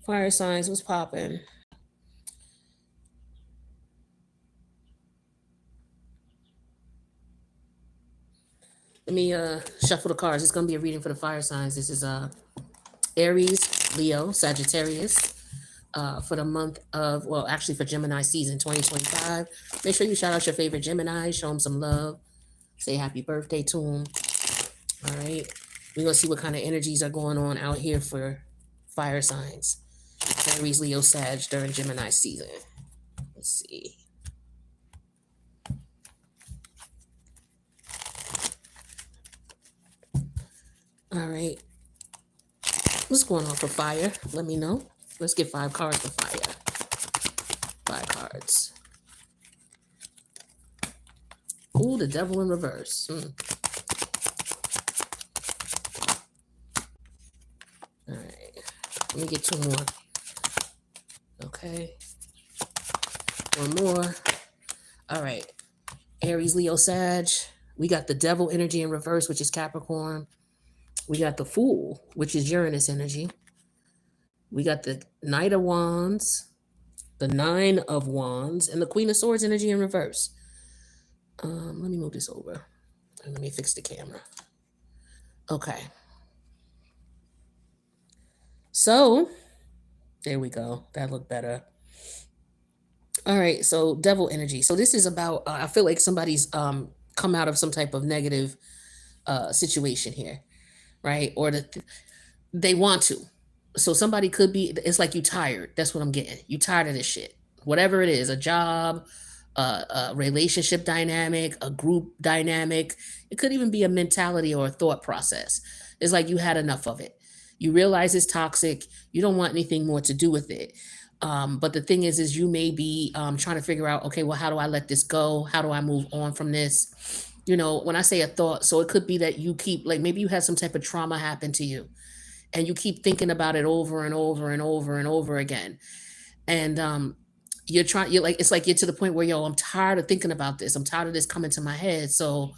Fire signs was popping. Let me shuffle the cards. It's gonna be a reading for the fire signs. This is Aries, Leo, Sagittarius. For the month of, well, actually for Gemini season 2025. Make sure you shout out your favorite Gemini, show them some love, say happy birthday to them. All right. We're going to see what kind of energies are going on out here for fire signs. Aries, Leo, Sag during Gemini season. Let's see. All right. What's going on for fire? Let me know. Let's get 5 cards for fire. 5 cards. Ooh, the devil in reverse. All right. Let me get 2 more. Okay. 1 more. All right. Aries, Leo, Sag. We got the devil energy in reverse, which is Capricorn. We got the Fool, which is Uranus energy. We got the Knight of Wands, the 9 of Wands, and the Queen of Swords energy in reverse. Let me move this over. And let me fix the camera. Okay. So, there we go. That looked better. All right. So, devil energy. So, this is about, I feel like somebody's come out of some type of negative situation here, right? Or they want to. So somebody could be, it's like you tired. That's what I'm getting. You tired of this shit. Whatever it is, a job, a relationship dynamic, a group dynamic. It could even be a mentality or a thought process. It's like you had enough of it. You realize it's toxic. You don't want anything more to do with it. But the thing is you may be trying to figure out, okay, well, how do I let this go? How do I move on from this? You know, when I say a thought, so it could be that you keep, like, maybe you had some type of trauma happen to you and you keep thinking about it over and over and over and over again. And you're like, it's like you're to the point where, yo, I'm tired of thinking about this. I'm tired of this coming to my head. So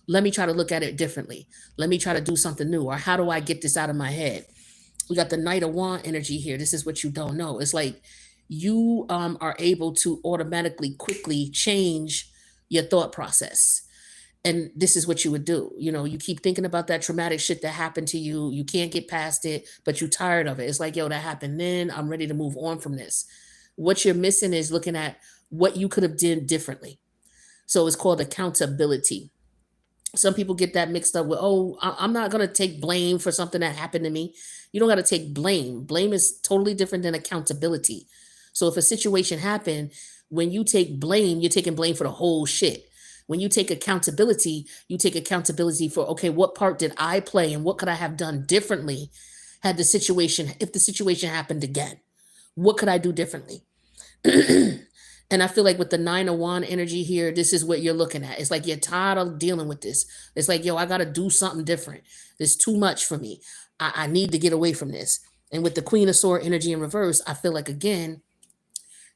let me try to look at it differently. Let me try to do something new. Or how do I get this out of my head? We got the Knight of Wand energy here. This is what you don't know. It's like you are able to automatically, quickly change your thought process. And this is what you would do. You know, you keep thinking about that traumatic shit that happened to you. You can't get past it, but you're tired of it. It's like, yo, that happened then. I'm ready to move on from this. What you're missing is looking at what you could have done differently. So it's called accountability. Some people get that mixed up with, oh, I'm not going to take blame for something that happened to me. You don't got to take blame. Blame is totally different than accountability. So if a situation happened, when you take blame, you're taking blame for the whole shit. When you take accountability, you take accountability for, okay, what part did I play and what could I have done differently had the situation, if the situation happened again? What could I do differently? And I feel like with the 9 of Wand energy here, this is what you're looking at. It's like you're tired of dealing with this. It's like, yo, I got to do something different. It's too much for me. I need to get away from this. And with the Queen of Sword energy in reverse, I feel like, again,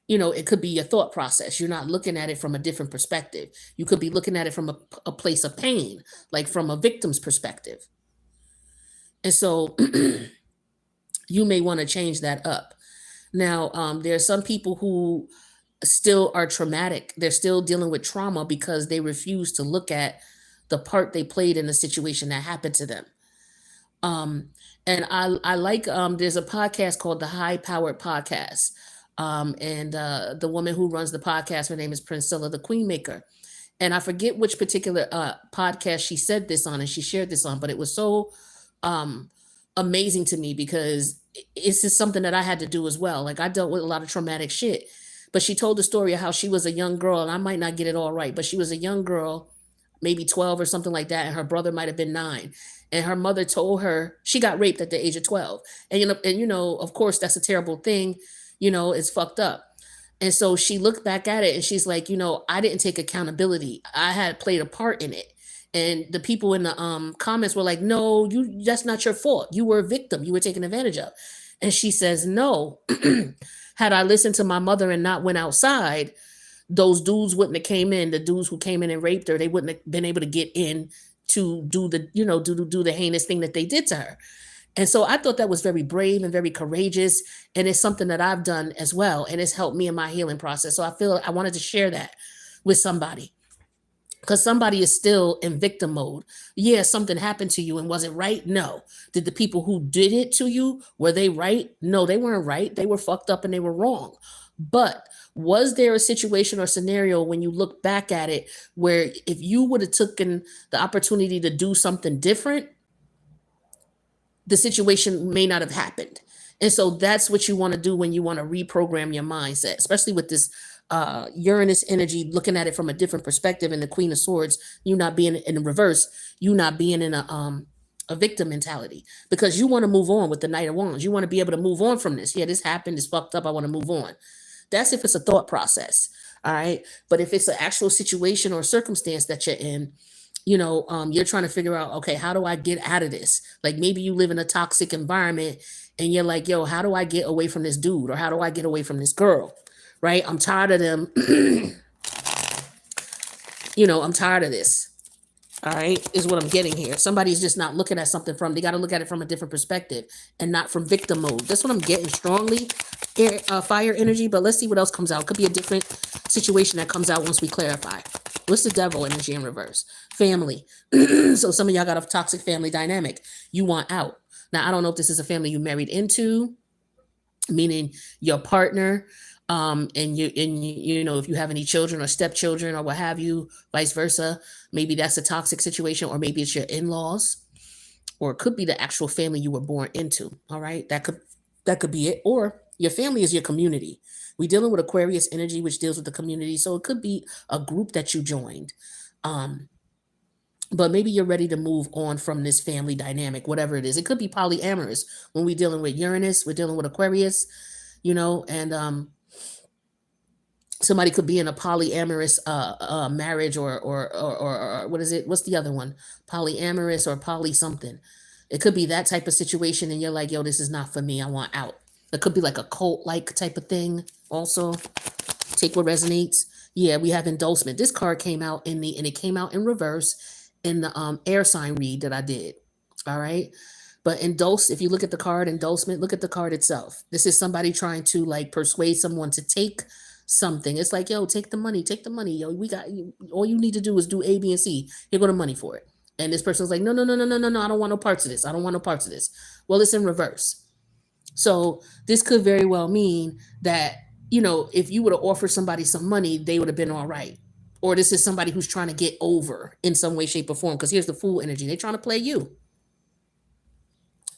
you know, it could be your thought process. You're not looking at it from a different perspective. You could be looking at it from a place of pain, like from a victim's perspective. And so you may want to change that up. Now, there are some people who still are traumatic. They're still dealing with trauma because they refuse to look at the part they played in the situation that happened to them. Um, and I like, there's a podcast called the High Powered Podcast. And the woman who runs the podcast, her name is Priscilla, the Queenmaker. And I forget which particular podcast she said this on and she shared this on, but it was so amazing to me because it's just something that I had to do as well. Like I dealt with a lot of traumatic shit. But she told the story of how she was a young girl, and I might not get it all right, but she was a young girl, maybe 12 or something like that, and her brother might have been 9. And her mother told her she got raped at the age of 12. And of course, that's a terrible thing. You know, it's fucked up. And so she looked back at it and she's like, you know, I didn't take accountability. I had played a part in it. And the people in the comments were like, no, that's not your fault. You were a victim. You were taken advantage of. And she says, no. Had I listened to my mother and not went outside, those dudes wouldn't have came in. The dudes who came in and raped her, they wouldn't have been able to get in to do the, do the heinous thing that they did to her. And so I thought that was very brave and very courageous. And it's something that I've done as well. And it's helped me in my healing process. So I feel I wanted to share that with somebody, because somebody is still in victim mode. Yeah, something happened to you, and was it right? No. Did the people who did it to you, were they right? No, they weren't right. They were fucked up and they were wrong. But was there a situation or scenario when you look back at it where if you would have taken the opportunity to do something different, the situation may not have happened? And so that's what you want to do when you want to reprogram your mindset, especially with this Uranus energy, looking at it from a different perspective. And the Queen of Swords, you not being in reverse, you not being in a victim mentality, because you want to move on with the Knight of Wands. You want to be able to move on from this. Yeah, this happened, it's fucked up, I want to move on. That's if it's a thought process. All right. But if it's an actual situation or circumstance that you're in, you're trying to figure out, okay, how do I get out of this? Like maybe you live in a toxic environment and you're like, yo, how do I get away from this dude? Or how do I get away from this girl? Right? I'm tired of them. I'm tired of this. All right, is what I'm getting here. Somebody's just not looking at something they got to look at it from a different perspective and not from victim mode. That's what I'm getting strongly, fire energy. But let's see what else comes out. Could be a different situation that comes out once we clarify. What's the devil energy in reverse? Family. So some of y'all got a toxic family dynamic. You want out. Now, I don't know if this is a family you married into, meaning your partner, and if you have any children or stepchildren or what have you, vice versa, maybe that's a toxic situation, or maybe it's your in-laws, or it could be the actual family you were born into. All right, that could be it. Or your family is your community. We're dealing with Aquarius energy, which deals with the community, so it could be a group that you joined. But maybe you're ready to move on from this family dynamic, whatever it is. It could be polyamorous. When we're dealing with Uranus, we're dealing with Aquarius, and somebody could be in a polyamorous marriage, or what is it? What's the other one? Polyamorous or poly something. It could be that type of situation, and you're like, yo, this is not for me. I want out. It could be like a cult-like type of thing also. Take what resonates. Yeah, we have endorsement. This card came out and it came out in reverse in the air sign read that I did. All right. But endorse, if you look at the card, endorsement, look at the card itself. This is somebody trying to like persuade someone to take something. It's like, yo, take the money, yo. We got you. All you need to do is do A, B, and C. You're going to money for it. And this person's like, no. I don't want no parts of this. I don't want no parts of this. Well, it's in reverse. So this could very well mean that, if you would have offered somebody some money, they would have been all right. Or this is somebody who's trying to get over in some way, shape, or form. Because here's the Fool energy. They're trying to play you.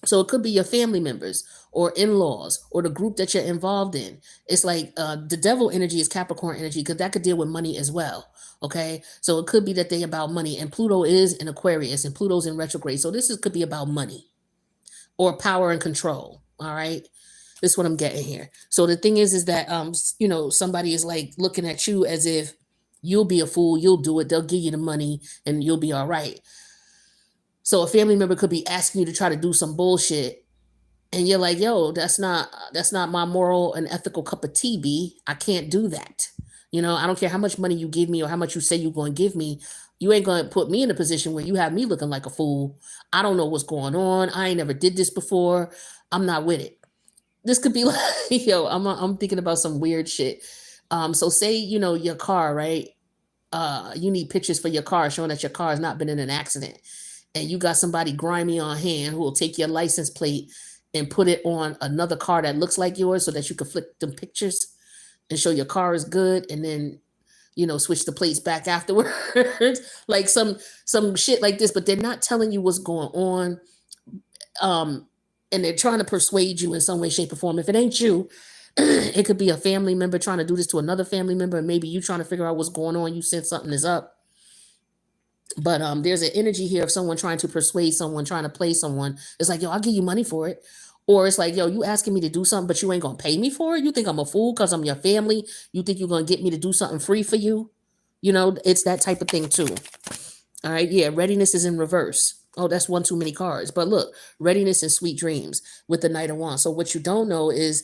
So it could be your family members or in-laws or the group that you're involved in. It's like the devil energy is Capricorn energy, because that could deal with money as well. Okay. So it could be that they about money, and Pluto is in Aquarius and Pluto's in retrograde. So could be about money or power and control. All right. This is what I'm getting here. So the thing is that, somebody is like looking at you as if you'll be a fool. You'll do it. They'll give you the money and you'll be all right. So a family member could be asking you to try to do some bullshit, and you're like, yo, that's not my moral and ethical cup of tea, B. I can't do that. I don't care how much money you give me or how much you say you're going to give me. You ain't going to put me in a position where you have me looking like a fool. I don't know what's going on. I ain't never did this before. I'm not with it. This could be like, yo, I'm thinking about some weird shit. So say, your car, right? You need pictures for your car showing that your car has not been in an accident. And you got somebody grimy on hand who will take your license plate and put it on another car that looks like yours so that you can flick them pictures and show your car is good, and then, switch the plates back afterwards. Like some shit like this, but they're not telling you what's going on. And they're trying to persuade you in some way, shape, or form. If it ain't you, it could be a family member trying to do this to another family member, and maybe you trying to figure out what's going on. You sense something is up. But there's an energy here of someone trying to persuade someone, trying to play someone. It's like, yo, I'll give you money for it. Or it's like, yo, you asking me to do something, but you ain't going to pay me for it? You think I'm a fool because I'm your family? You think you're going to get me to do something free for you? It's that type of thing too. All right, yeah, readiness is in reverse. Oh, that's one too many cards. But look, readiness and sweet dreams with the Knight of Wands. So what you don't know is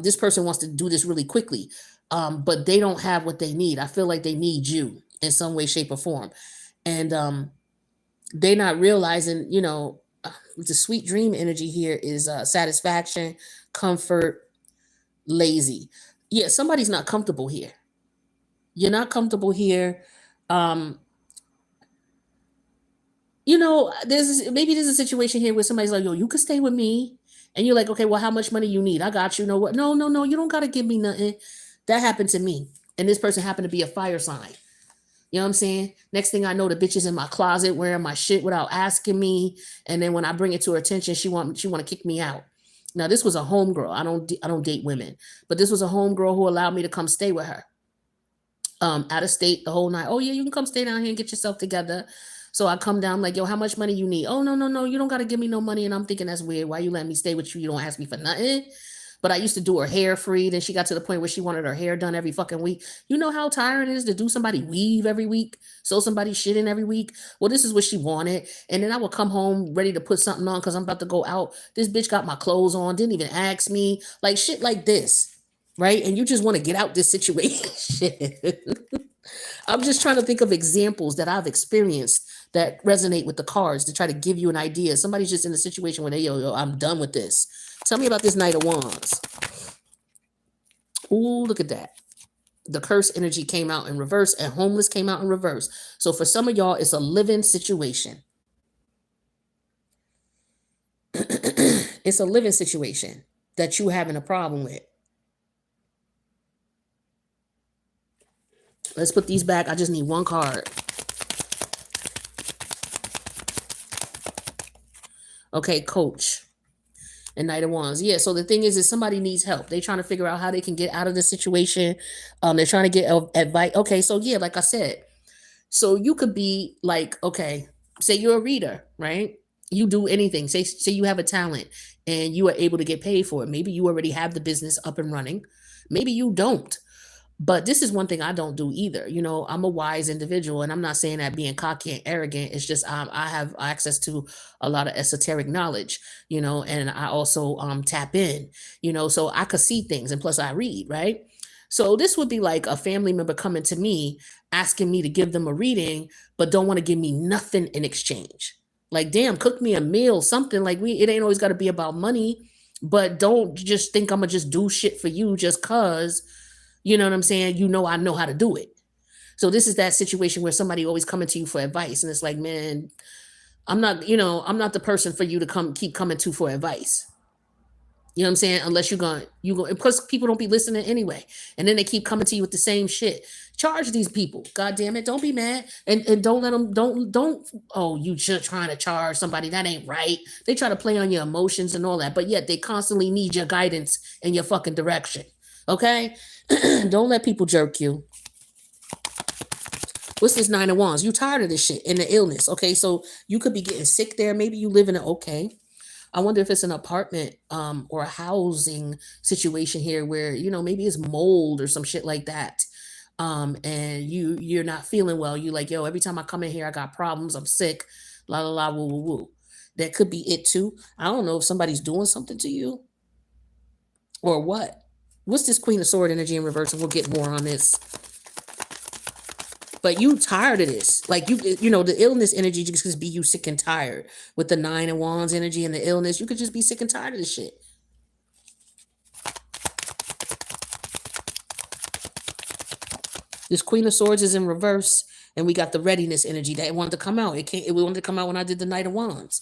this person wants to do this really quickly, but they don't have what they need. I feel like they need you in some way, shape, or form. And They not realizing, the sweet dream energy here is satisfaction, comfort, lazy. Yeah, somebody's not comfortable here. You're not comfortable here. Um, there's a situation here where somebody's like, yo, you could stay with me. And you're like, okay, well, how much money you need? I got you. No, what? No, no, no, you don't gotta give me nothing. That happened to me. And this person happened to be a fire sign. You know what I'm saying? Next thing I know, the bitch is in my closet wearing my shit without asking me. And then when I bring it to her attention, she want to kick me out. Now this was a homegirl. I don't date women, but this was a homegirl who allowed me to come stay with her. Out of state the whole night. Oh yeah, you can come stay down here and get yourself together. So I come down like, yo, how much money you need? Oh no, no, no, you don't gotta give me no money. And I'm thinking that's weird. Why you letting me stay with you? You don't ask me for nothing. But I used to do her hair free. Then she got to the point where she wanted her hair done every fucking week. You know how tiring it is to do somebody weave every week, sew somebody shit in every week. Well, this is what she wanted. And then I would come home ready to put something on because I'm about to go out. This bitch got my clothes on, didn't even ask me, like shit like this, right? And you just want to get out this situation. I'm just trying to think of examples that I've experienced that resonate with the cards to try to give you an idea. Somebody's just in a situation where they, yo, I'm done with this. Tell me about this Knight of Wands. Ooh, look at that. The curse energy came out in reverse and homeless came out in reverse. So for some of y'all, it's a living situation. It's a living situation that you having a problem with. Let's put these back. I just need one card. Okay, coach and Knight of Wands. Yeah, so the thing is somebody needs help. They're trying to figure out how they can get out of the situation. They're trying to get advice. Okay, so yeah, like I said, so you could be like, okay, say you're a reader, right? You do anything. Say you have a talent and you are able to get paid for it. Maybe you already have the business up and running. Maybe you don't. But this is one thing I don't do either. I'm a wise individual, and I'm not saying that being cocky and arrogant. It's just I have access to a lot of esoteric knowledge, and I also tap in, so I could see things, and plus I read, right? So this would be like a family member coming to me asking me to give them a reading, but don't want to give me nothing in exchange. Like, damn, cook me a meal, something like it ain't always got to be about money, but don't just think I'm gonna just do shit for you just cause. You know what I'm saying? I know how to do it. So this is that situation where somebody always coming to you for advice. And it's like, man, I'm not the person for you to keep coming to for advice. You know what I'm saying? Unless because people don't be listening anyway. And then they keep coming to you with the same shit. Charge these people. God damn it. Don't be mad. And don't let them, oh, you just trying to charge somebody. That ain't right. They try to play on your emotions and all that. But yet they constantly need your guidance and your fucking direction. Okay? Don't let people jerk you. What's this Nine of Wands? You tired of this shit and the illness. Okay, so you could be getting sick there. Maybe you live in okay. I wonder if it's an apartment or a housing situation here where, maybe it's mold or some shit like that. And you're not feeling well. You like, yo, every time I come in here, I got problems. I'm sick. La la la woo woo woo. That could be it too. I don't know if somebody's doing something to you or what. What's this Queen of Sword energy in reverse? And we'll get more on this. But you tired of this. Like, the illness energy just be you sick and tired. With the Nine of Wands energy and the illness, you could just be sick and tired of this shit. This Queen of Swords is in reverse. And we got the readiness energy that wanted to come out. It wanted to come out when I did the Knight of Wands.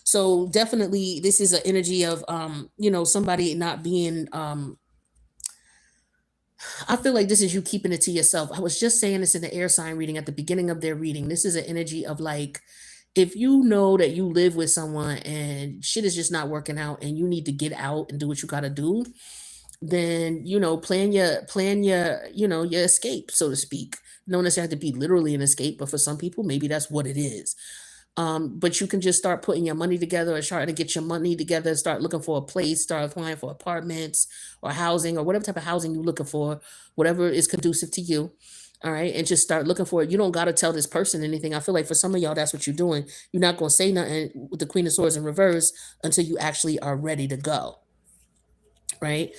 So definitely this is an energy of, somebody not being... I feel like this is you keeping it to yourself. I was just saying this in the air sign reading at the beginning of their reading. This is an energy of like, if you know that you live with someone and shit is just not working out and you need to get out and do what you got to do, then, plan your, your escape, so to speak. No necessarily have to be literally an escape, but for some people, maybe that's what it is. But you can just start putting your money together or trying to get your money together, start looking for a place, start applying for apartments or housing or whatever type of housing you're looking for, whatever is conducive to you. All right. And just start looking for it. You don't got to tell this person anything. I feel like for some of y'all, that's what you're doing. You're not going to say nothing with the Queen of Swords in reverse until you actually are ready to go. Right.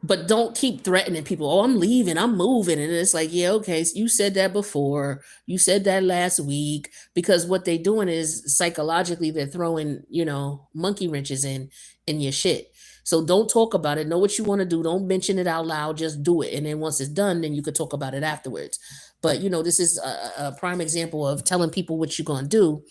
But don't keep threatening people. Oh, I'm leaving, I'm moving. And it's like, yeah, okay, so you said that before. You said that last week. Because what they doing is psychologically they're throwing, monkey wrenches in your shit. So don't talk about it. Know what you want to do. Don't mention it out loud. Just do it. And then once it's done, then you could talk about it afterwards. But this is a prime example of telling people what you're gonna do,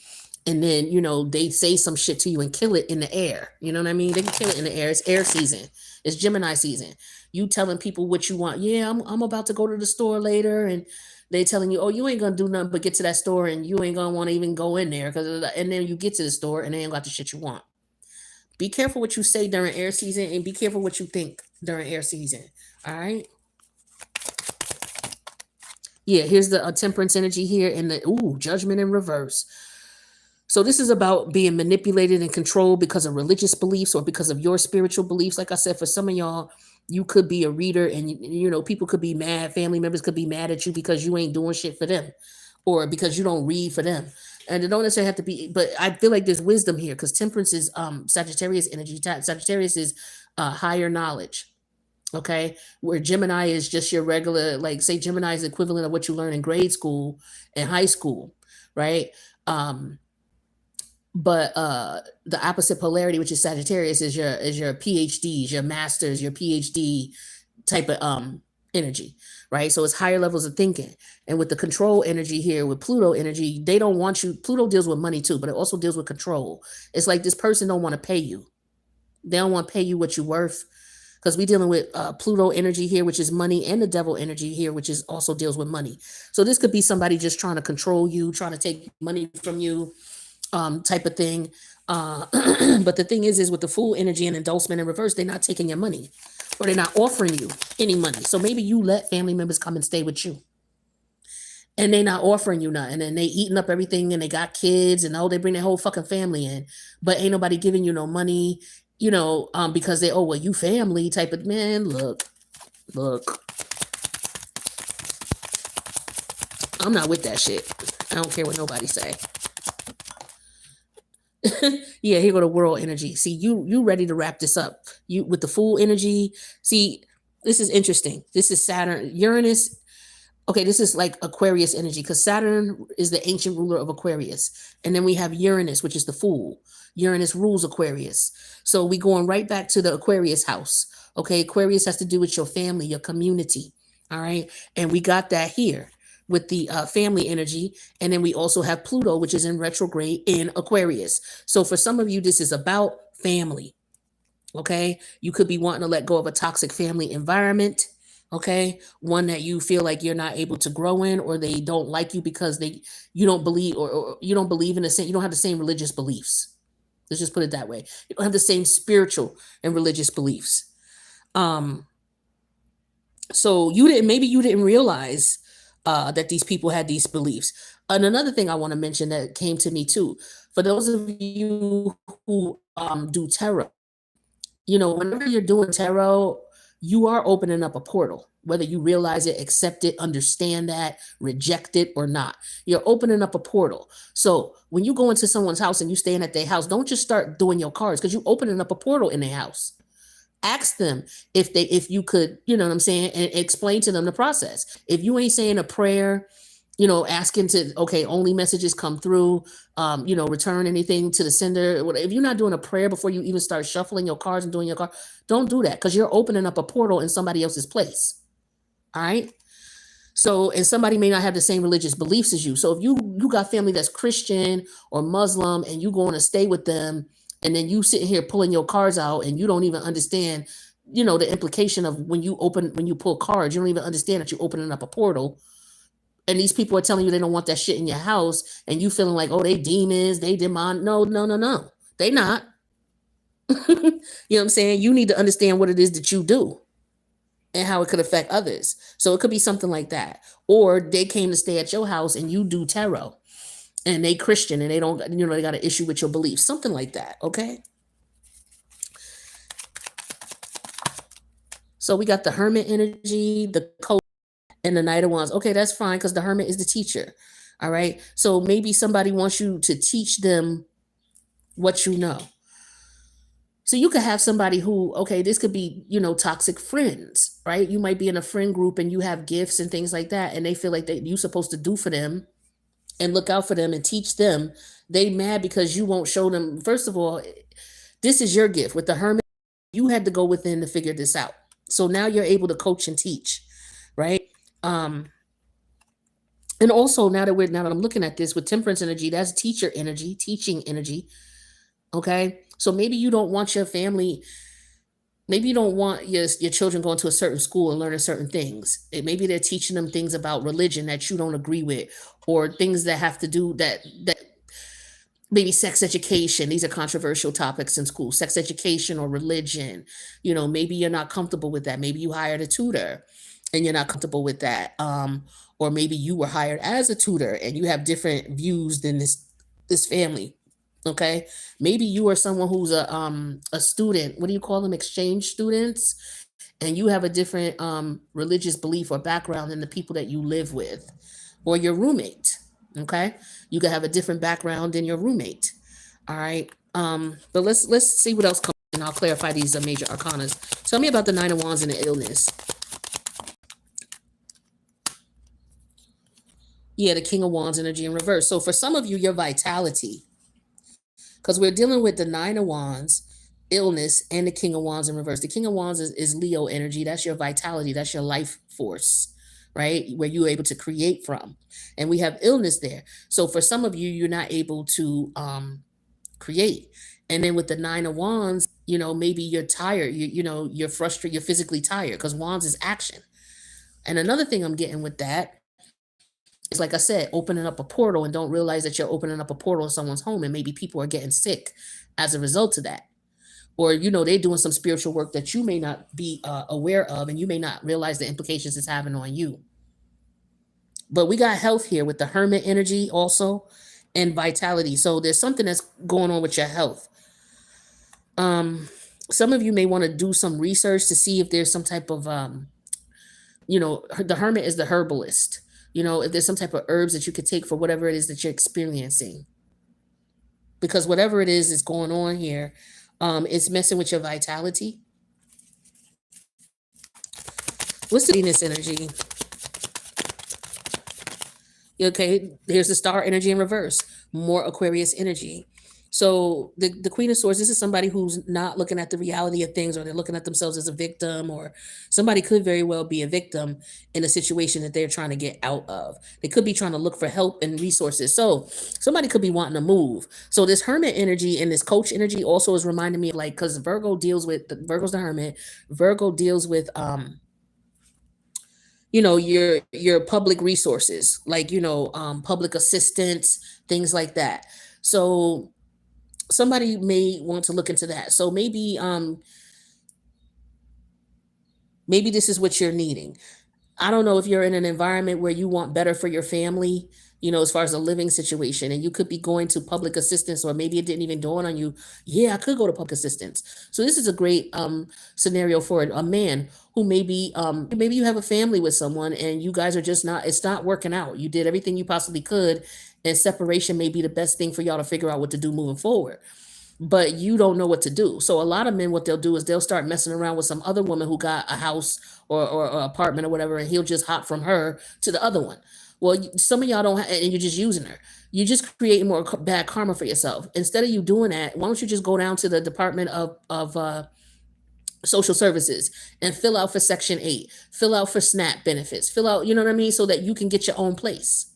and then they say some shit to you and kill it in the air. You know what I mean? They can kill it in the air. It's air season. It's Gemini season. You telling people what you want. Yeah, I'm about to go to the store later, and they telling you, oh, you ain't gonna do nothing but get to that store, and you ain't gonna want to even go in there and then you get to the store and they ain't got the shit you want. Be careful what you say during air season, and be careful what you think during air season. All right. Yeah, here's the temperance energy here, and the judgment in reverse. So this is about being manipulated and controlled because of religious beliefs or because of your spiritual beliefs. Like I said, for some of y'all, you could be a reader, and people could be mad, family members could be mad at you because you ain't doing shit for them, or because you don't read for them. And it don't necessarily have to be, but I feel like there's wisdom here because temperance is Sagittarius energy. Sagittarius is higher knowledge. Okay, where Gemini is just your regular, like say Gemini is equivalent of what you learn in grade school and high school, right? Um, but the opposite polarity, which is Sagittarius, is your PhDs, your masters, your PhD type of energy, right? So it's higher levels of thinking. And with the control energy here, with Pluto energy, they don't want you. Pluto deals with money too, but it also deals with control. It's like this person don't want to pay you. They don't want to pay you what you're worth, because we're dealing with Pluto energy here, which is money, and the devil energy here, which is also deals with money. So this could be somebody just trying to control you, trying to take money from you, type of thing. But the thing is with the Fool energy and endorsement in reverse, they're not taking your money, or they're not offering you any money. So maybe you let family members come and stay with you, and they not offering you nothing, and they eating up everything, and they got kids, and they bring their whole fucking family in, but ain't nobody giving you no money, because they, oh, well, you family type of man. Look, I'm not with that shit. I don't care what nobody say. Yeah, here go the world energy. See, you ready to wrap this up. You with the Fool energy. See, this is interesting. This is Saturn, Uranus. Okay, this is like Aquarius energy, because Saturn is the ancient ruler of Aquarius. And then we have Uranus, which is the Fool. Uranus rules Aquarius. So we going right back to the Aquarius house. Okay, Aquarius has to do with your family, your community. All right. And we got that here with the family energy. And then we also have Pluto, which is in retrograde in Aquarius. So for some of you, this is about family. Okay. You could be wanting to let go of a toxic family environment. Okay. One that you feel like you're not able to grow in, or they don't like you because you don't believe, or you don't believe in the same, you don't have the same religious beliefs. Let's just put it that way. You don't have the same spiritual and religious beliefs. So maybe you didn't realize that these people had these beliefs. And another thing I want to mention that came to me too, for those of you who do tarot, whenever you're doing tarot, you are opening up a portal, whether you realize it, accept it, understand that, reject it or not. You're opening up a portal. So when you go into someone's house and you staying at their house, don't just start doing your cards, because you're opening up a portal in their house. Ask them if you could, you know what I'm saying, and explain to them the process. If you ain't saying a prayer, asking to, okay, only messages come through, return anything to the sender. If you're not doing a prayer before you even start shuffling your cards and doing your card, don't do that, because you're opening up a portal in somebody else's place. All right. So, and somebody may not have the same religious beliefs as you. So if you got family that's Christian or Muslim, and you going to stay with them, and then you sitting here pulling your cards out, and you don't even understand, the implication of when you pull cards, you don't even understand that you're opening up a portal. And these people are telling you they don't want that shit in your house, and you feeling like, oh, they demons, they demon. No. They not. You know what I'm saying? You need to understand what it is that you do and how it could affect others. So it could be something like that. Or they came to stay at your house and you do tarot, and they Christian, and they don't, they got an issue with your beliefs, something like that. Okay. So we got the Hermit energy, the coach, and the Knight of Wands. Okay, that's fine, because the Hermit is the teacher. All right. So maybe somebody wants you to teach them what you know. So you could have somebody who, okay, this could be, toxic friends, right? You might be in a friend group and you have gifts and things like that, and they feel like that you're supposed to do for them and look out for them and teach them. They mad because you won't show them. First of all, this is your gift with the hermit. You had to go within to figure this out. So now you're able to coach and teach, right? Um, and also now that I'm looking at this with temperance energy, that's teacher energy, teaching energy. Okay. So maybe you don't want your family, maybe you don't want your children going to a certain school and learning certain things. Maybe they're teaching them things about religion that you don't agree with, or things that have to do that maybe sex education. These are controversial topics in school, sex education or religion. Maybe you're not comfortable with that. Maybe you hired a tutor and you're not comfortable with that. Or maybe you were hired as a tutor and you have different views than this family. Okay. Maybe you are someone who's a student. What do you call them? Exchange students. And you have a different religious belief or background than the people that you live with, or your roommate. Okay. You could have a different background than your roommate. All right. But let's see what else comes, and I'll clarify these major arcanas. Tell me about the Nine of Wands and the illness. Yeah, the King of Wands energy in reverse. So for some of you, your vitality, because we're dealing with the Nine of Wands, illness, and the King of Wands in reverse. The King of Wands is Leo energy. That's your vitality. That's your life force, right? Where you're able to create from. And we have illness there. So for some of you, you're not able to create. And then with the Nine of Wands, maybe you're tired. You're frustrated. You're physically tired because Wands is action. And another thing I'm getting with that, it's like I said, opening up a portal and don't realize that you're opening up a portal in someone's home, and maybe people are getting sick as a result of that. Or, they're doing some spiritual work that you may not be aware of, and you may not realize the implications it's having on you. But we got health here with the hermit energy also, and vitality. So there's something that's going on with your health. Some of you may want to do some research to see if there's some type of the hermit is the herbalist. If there's some type of herbs that you could take for whatever it is that you're experiencing. Because whatever it is that's going on here, it's messing with your vitality. What's the Venus energy? Okay, here's the star energy in reverse, more Aquarius energy. So the Queen of Swords, this is somebody who's not looking at the reality of things, or they're looking at themselves as a victim, or somebody could very well be a victim in a situation that they're trying to get out of. They could be trying to look for help and resources. So somebody could be wanting to move. So this hermit energy and this coach energy also is reminding me of, like, because Virgo's the hermit. Virgo deals with your public resources, like public assistance, things like that. So somebody may want to look into that. So maybe this is what you're needing. I don't know if you're in an environment where you want better for your family, as far as a living situation, and you could be going to public assistance, or maybe it didn't even dawn on you. Yeah, I could go to public assistance. So this is a great scenario for a man who maybe you have a family with someone and you guys are just it's not working out. You did everything you possibly could, and separation may be the best thing for y'all to figure out what to do moving forward, but you don't know what to do. So a lot of men, what they'll do is they'll start messing around with some other woman who got a house or apartment or whatever, and he'll just hop from her to the other one. Well, some of y'all don't, and you're just using her. You're just creating more bad karma for yourself. Instead of you doing that, why don't you just go down to the Department of Social Services and fill out for Section 8, fill out for SNAP benefits, fill out, you know what I mean, so that you can get your own place.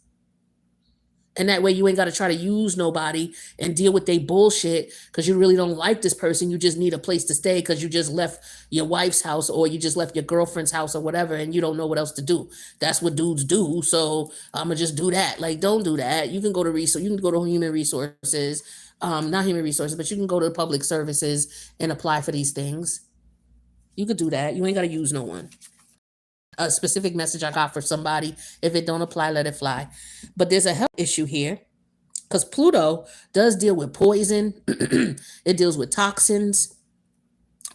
And that way you ain't got to try to use nobody and deal with their bullshit because you really don't like this person. You just need a place to stay because you just left your wife's house, or you just left your girlfriend's house or whatever, and you don't know what else to do. That's what dudes do. So I'm going to just do that. Like, don't do that. You can go to human resources, not human resources, but you can go to public services and apply for these things. You could do that. You ain't got to use no one. A specific message I got for somebody. If it don't apply, let it fly. But there's a health issue here because Pluto does deal with poison. It deals with toxins.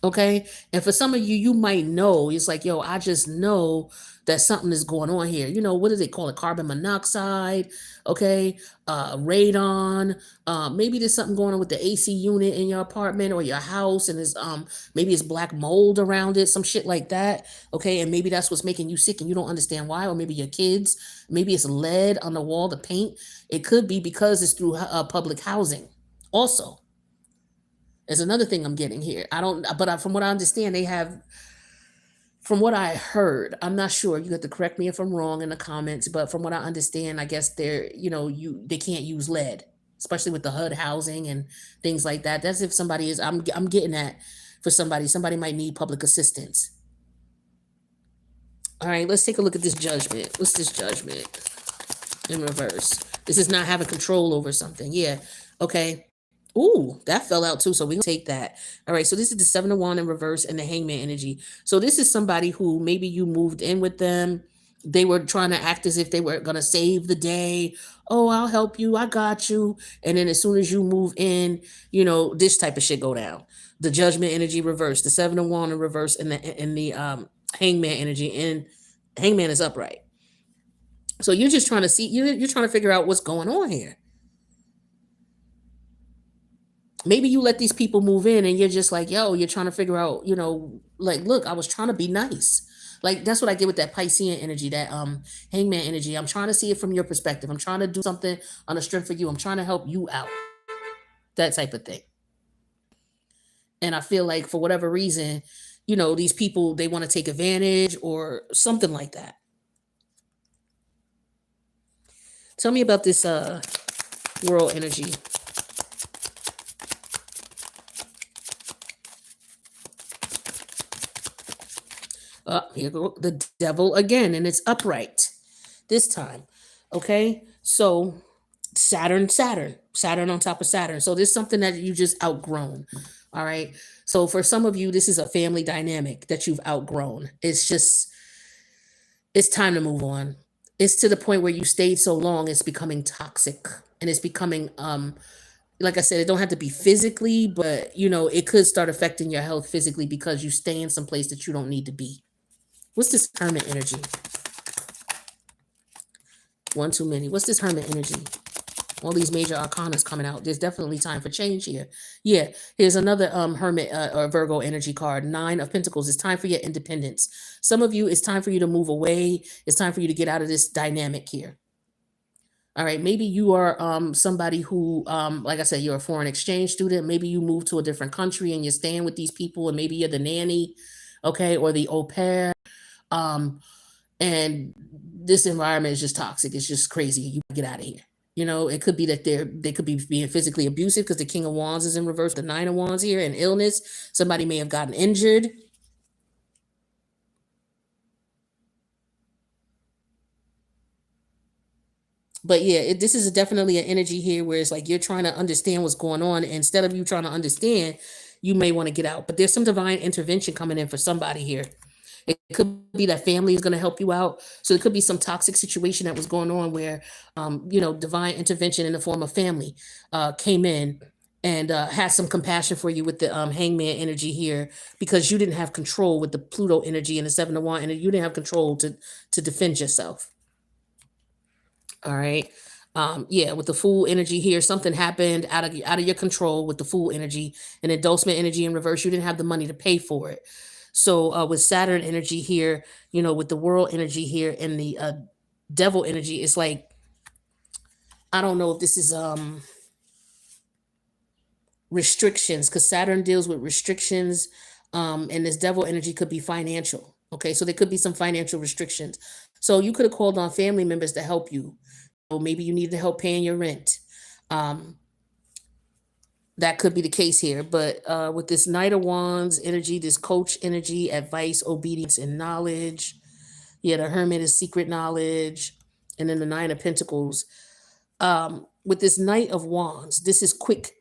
Okay. And for some of you, you might know, it's like, yo, I just know that something is going on here. What do they call it? Carbon monoxide. Okay. Radon. Maybe there's something going on with the AC unit in your apartment or your house, and maybe it's black mold around it, some shit like that. Okay. And maybe that's what's making you sick and you don't understand why. Or maybe your kids, maybe it's lead on the wall, the paint. It could be because it's through public housing. Also, there's another thing I'm getting here. I don't, but from what I understand, they have, from what I heard, I'm not sure. You have to correct me if I'm wrong in the comments, but from what I understand, I guess they can't use lead, especially with the HUD housing and things like that. That's if somebody is, I'm getting that for somebody. Somebody might need public assistance. All right, let's take a look at this judgment. What's this judgment in reverse? This is not having control over something. Yeah. Okay. Ooh, that fell out too. So we can take that. All right. So this is the Seven of Wands in reverse and the Hangman energy. So this is somebody who maybe you moved in with them. They were trying to act as if they were going to save the day. Oh, I'll help you. I got you. And then as soon as you move in, this type of shit go down. The Judgment energy reverse, the Seven of Wands in reverse, and the Hangman energy. And Hangman is upright. So you're just trying to see. You're trying to figure out what's going on here. Maybe you let these people move in and you're just like, yo, you're trying to figure out, like, look, I was trying to be nice. Like that's what I get with that Piscean energy, that Hangman energy. I'm trying to see it from your perspective. I'm trying to do something on a strength for you. I'm trying to help you out. That type of thing. And I feel like for whatever reason, these people, they want to take advantage or something like that. Tell me about this world energy. Here go the devil again, and it's upright this time. Okay, so Saturn on top of Saturn. So there's something that you just outgrown. All right. So for some of you, this is a family dynamic that you've outgrown. It's time to move on. It's to the point where you stayed so long, it's becoming toxic, and it's becoming like I said, it don't have to be physically, but it could start affecting your health physically because you stay in some place that you don't need to be. What's this Hermit energy? One too many. What's this Hermit energy? All these major arcanas coming out. There's definitely time for change here. Yeah, here's another Hermit or Virgo energy card. 9 of Pentacles. It's time for your independence. Some of you, it's time for you to move away. It's time for you to get out of this dynamic here. All right, maybe you are somebody who, like I said, you're a foreign exchange student. Maybe you move to a different country and you're staying with these people, and maybe you're the nanny, okay, or the au pair. And this environment is just toxic. It's just crazy. You get out of here. It could be that they could be being physically abusive because the King of Wands is in reverse, the Nine of Wands here, and illness. Somebody may have gotten injured. But yeah, this is definitely an energy here where it's like you're trying to understand what's going on. Instead of you trying to understand, you may want to get out. But there's some divine intervention coming in for somebody here. It could be that family is going to help you out. So it could be some toxic situation that was going on where, divine intervention in the form of family came in and had some compassion for you with the Hangman energy here, because you didn't have control with the Pluto energy and the Seven of Wands, and you didn't have control to defend yourself. All right. Yeah, with the Fool energy here, something happened out of your control with the Fool energy and endorsement energy in reverse. You didn't have the money to pay for it. So with Saturn energy here, with the World energy here and the Devil energy, it's like, I don't know if this is restrictions, because Saturn deals with restrictions, and this Devil energy could be financial. Okay, so there could be some financial restrictions. So you could have called on family members to help you. Or maybe you needed help paying your rent. Um, that could be the case here. But with this Knight of Wands energy, this Coach energy, advice, obedience, and knowledge. Yeah, the Hermit is secret knowledge. And then the Nine of Pentacles. With this Knight of Wands, this is quick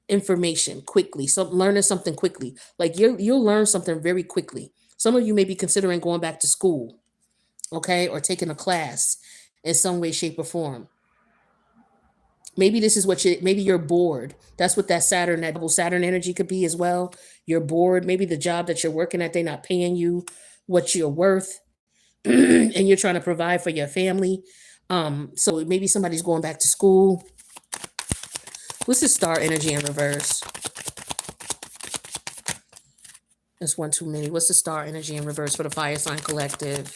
information, quickly. So learning something quickly. Like you'll learn something very quickly. Some of you may be considering going back to school, okay, or taking a class in some way, shape, or form. Maybe this is what maybe you're bored. That's what that double Saturn energy could be as well. You're bored. Maybe the job that you're working at, they're not paying you what you're worth, and you're trying to provide for your family. So maybe somebody's going back to school. What's the star energy in reverse? That's one too many. What's the star energy in reverse for the fire sign collective?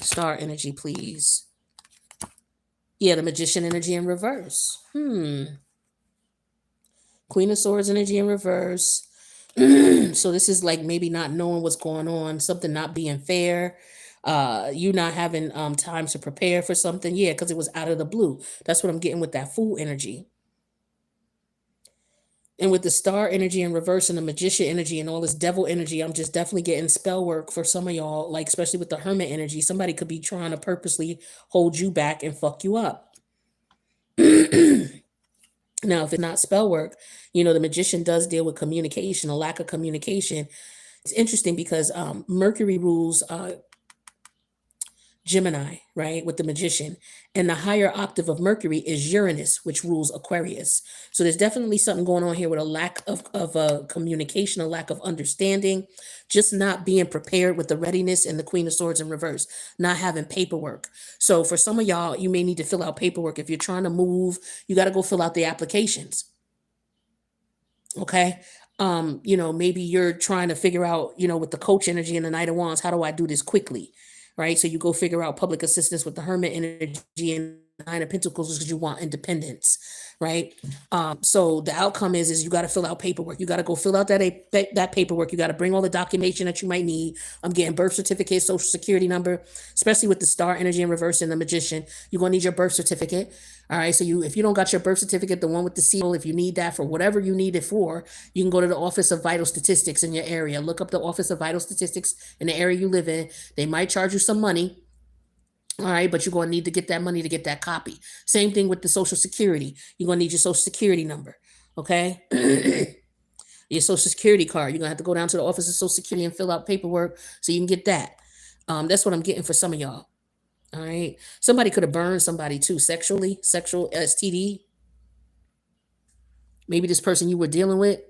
Star energy, please. Yeah, the magician energy in reverse. Queen of Swords energy in reverse. So this is like maybe not knowing what's going on, something not being fair, you not having time to prepare for something. Yeah, because it was out of the blue. That's what I'm getting with that Fool energy. And with the star energy in reverse and the magician energy and all this devil energy, I'm just definitely getting spell work for some of y'all, like especially with the hermit energy. Somebody could be trying to purposely hold you back and fuck you up. Now, if it's not spell work, the magician does deal with communication, a lack of communication. It's interesting because Mercury rules Gemini, right, with the magician. And the higher octave of Mercury is Uranus, which rules Aquarius. So there's definitely something going on here with a lack of communication, a lack of understanding, just not being prepared with the readiness and the Queen of Swords in reverse, not having paperwork. So for some of y'all, you may need to fill out paperwork. If you're trying to move, you got to go fill out the applications. Okay. Maybe you're trying to figure out, with the coach energy and the Knight of Wands, how do I do this quickly? Right. So you go figure out public assistance with the hermit energy and Nine of Pentacles because you want independence. Right. So the outcome is you got to fill out paperwork. You got to go fill out that paperwork. You got to bring all the documentation that you might need. I'm getting birth certificate, social security number, especially with the star energy in reverse and the magician. You're going to need your birth certificate. All right. So if you don't got your birth certificate, the one with the seal, if you need that for whatever you need it for, you can go to the Office of Vital Statistics in your area. Look up the Office of Vital Statistics in the area you live in. They might charge you some money. All right, but you're going to need to get that money to get that copy. Same thing with the Social Security. You're going to need your Social Security number. Okay. Your Social Security card. You're going to have to go down to the Office of Social Security and fill out paperwork so you can get that. That's what I'm getting for some of y'all. All right. Somebody could have burned somebody too, sexual STD. Maybe this person you were dealing with.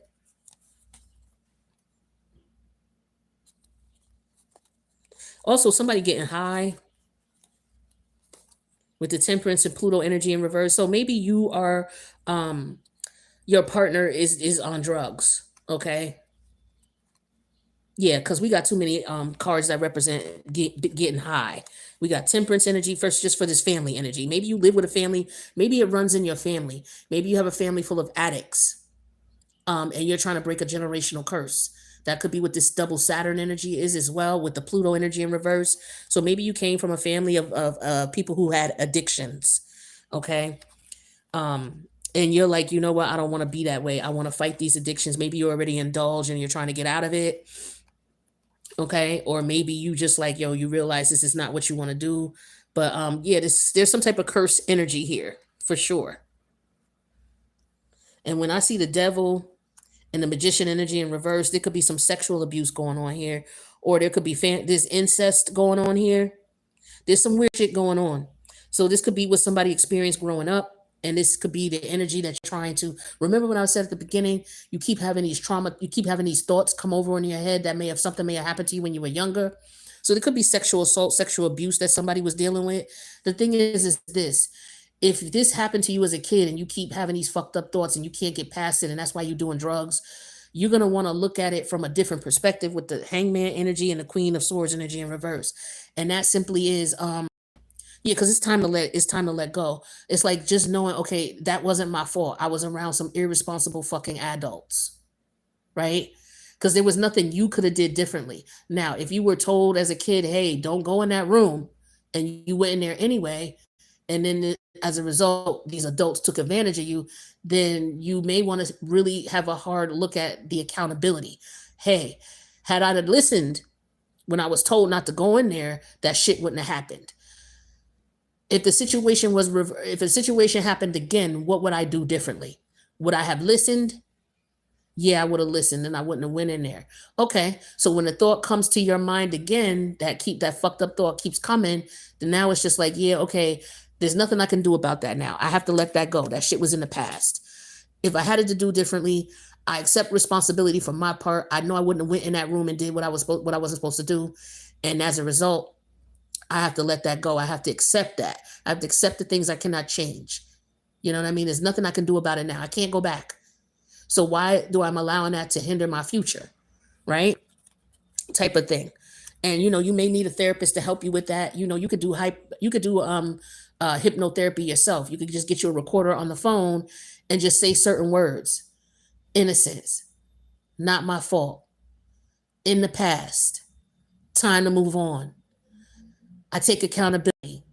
Also, somebody getting high with the Temperance and Pluto energy in reverse. So maybe you are, your partner is on drugs. Okay. Yeah, because we got too many cards that represent getting high. We got temperance energy first, just for this family energy. Maybe you live with a family. Maybe it runs in your family. Maybe you have a family full of addicts, and you're trying to break a generational curse. That could be what this double Saturn energy is as well, with the Pluto energy in reverse. So maybe you came from a family of people who had addictions. Okay. And you're like, you know what? I don't want to be that way. I want to fight these addictions. Maybe you already indulged and you're trying to get out of it. Okay. Or maybe you just like, you realize this is not what you want to do. But yeah, there's some type of curse energy here for sure. And when I see the devil and the magician energy in reverse, there could be some sexual abuse going on here, or there could be there's incest going on here. There's some weird shit going on. So this could be what somebody experienced growing up. And this could be the energy that you're trying to remember. When I said at the beginning, you keep having these trauma, you keep having these thoughts come over in your head that something may have happened to you when you were younger. So there could be sexual assault, sexual abuse that somebody was dealing with. The thing is this: if this happened to you as a kid and you keep having these fucked up thoughts and you can't get past it, and that's why you're doing drugs, you're going to want to look at it from a different perspective with the Hangman energy and the Queen of Swords energy in reverse. And that simply is yeah, because it's time to let go. It's like just knowing, okay, that wasn't my fault. I was around some irresponsible fucking adults, right? Because there was nothing you could have did differently. Now, if you were told as a kid, hey, don't go in that room, and you went in there anyway, and then as a result, these adults took advantage of you, then you may want to really have a hard look at the accountability. Hey, had I listened when I was told not to go in there, that shit wouldn't have happened. If the situation if a situation happened again, what would I do differently? Would I have listened? Yeah, I would have listened and I wouldn't have went in there. Okay. So when the thought comes to your mind again, that fucked up thought keeps coming, then now it's just like, yeah, okay, There's nothing I can do about that now. I have to let that go. That shit was in the past. If I had it to do differently, I accept responsibility for my part. I know I wouldn't have went in that room and did what I wasn't supposed to do. And as a result, I have to let that go. I have to accept that. I have to accept the things I cannot change. You know what I mean? There's nothing I can do about it now. I can't go back. So why do I'm allowing that to hinder my future? Right? Type of thing. And you may need a therapist to help you with that. You could do hypnotherapy yourself. You could just get you a recorder on the phone and just say certain words. Innocence, not my fault. In the past, time to move on. I take accountability.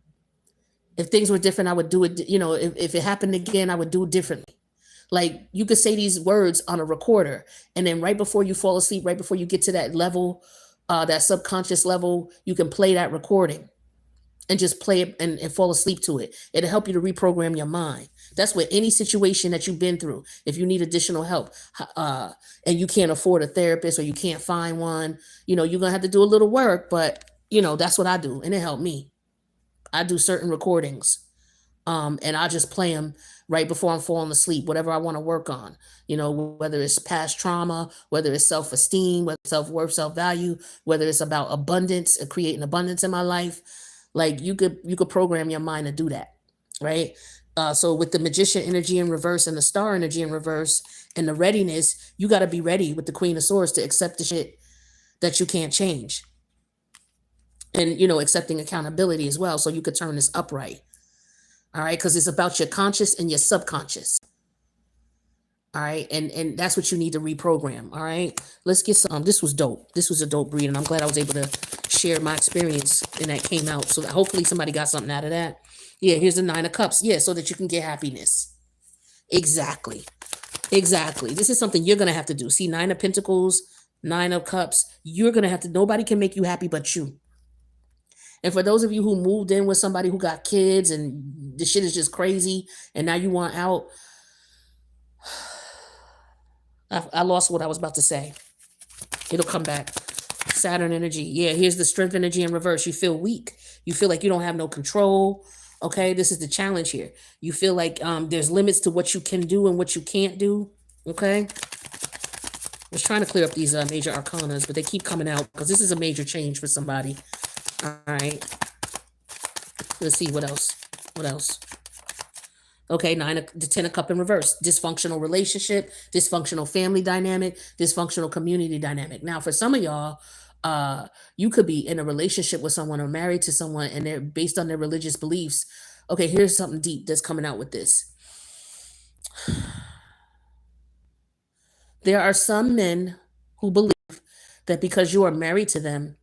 If things were different, I would do it. If it happened again, I would do it differently. Like, you could say these words on a recorder, and then right before you fall asleep, right before you get to that level, that subconscious level, you can play that recording and just play it and fall asleep to it. It'll help you to reprogram your mind. That's with any situation that you've been through. If you need additional help, and you can't afford a therapist or you can't find one, you're going to have to do a little work, but that's what I do. And it helped me. I do certain recordings, and I just play them right before I'm falling asleep, whatever I want to work on, whether it's past trauma, whether it's self-esteem, whether it's self-worth, self-value, whether it's about abundance and creating abundance in my life. Like, you could program your mind to do that, right? So with the magician energy in reverse and the star energy in reverse and the readiness, you got to be ready with the Queen of Swords to accept the shit that you can't change. And, accepting accountability as well, so you could turn this upright. All right, because it's about your conscious and your subconscious. All right, and that's what you need to reprogram. All right, let's get some. This was dope. This was a dope read, and I'm glad I was able to share my experience and that came out. So that hopefully somebody got something out of that. Yeah, here's the Nine of Cups. Yeah, so that you can get happiness. Exactly. This is something you're gonna have to do. See, Nine of Pentacles, Nine of Cups. You're gonna have to. Nobody can make you happy but you. And for those of you who moved in with somebody who got kids and the shit is just crazy and now you want out, I lost what I was about to say. It'll come back. Saturn energy. Yeah, here's the strength energy in reverse. You feel weak. You feel like you don't have no control. Okay, this is the challenge here. You feel like there's limits to what you can do and what you can't do. Okay. I was trying to clear up these major arcanas, but they keep coming out because this is a major change for somebody. All right. Let's see what else. Okay, the 10 of Cup in reverse. Dysfunctional relationship, dysfunctional family dynamic, dysfunctional community dynamic. Now, for some of y'all, you could be in a relationship with someone or married to someone, and they're based on their religious beliefs. Okay, here's something deep that's coming out with this. There are some men who believe that because you are married to them,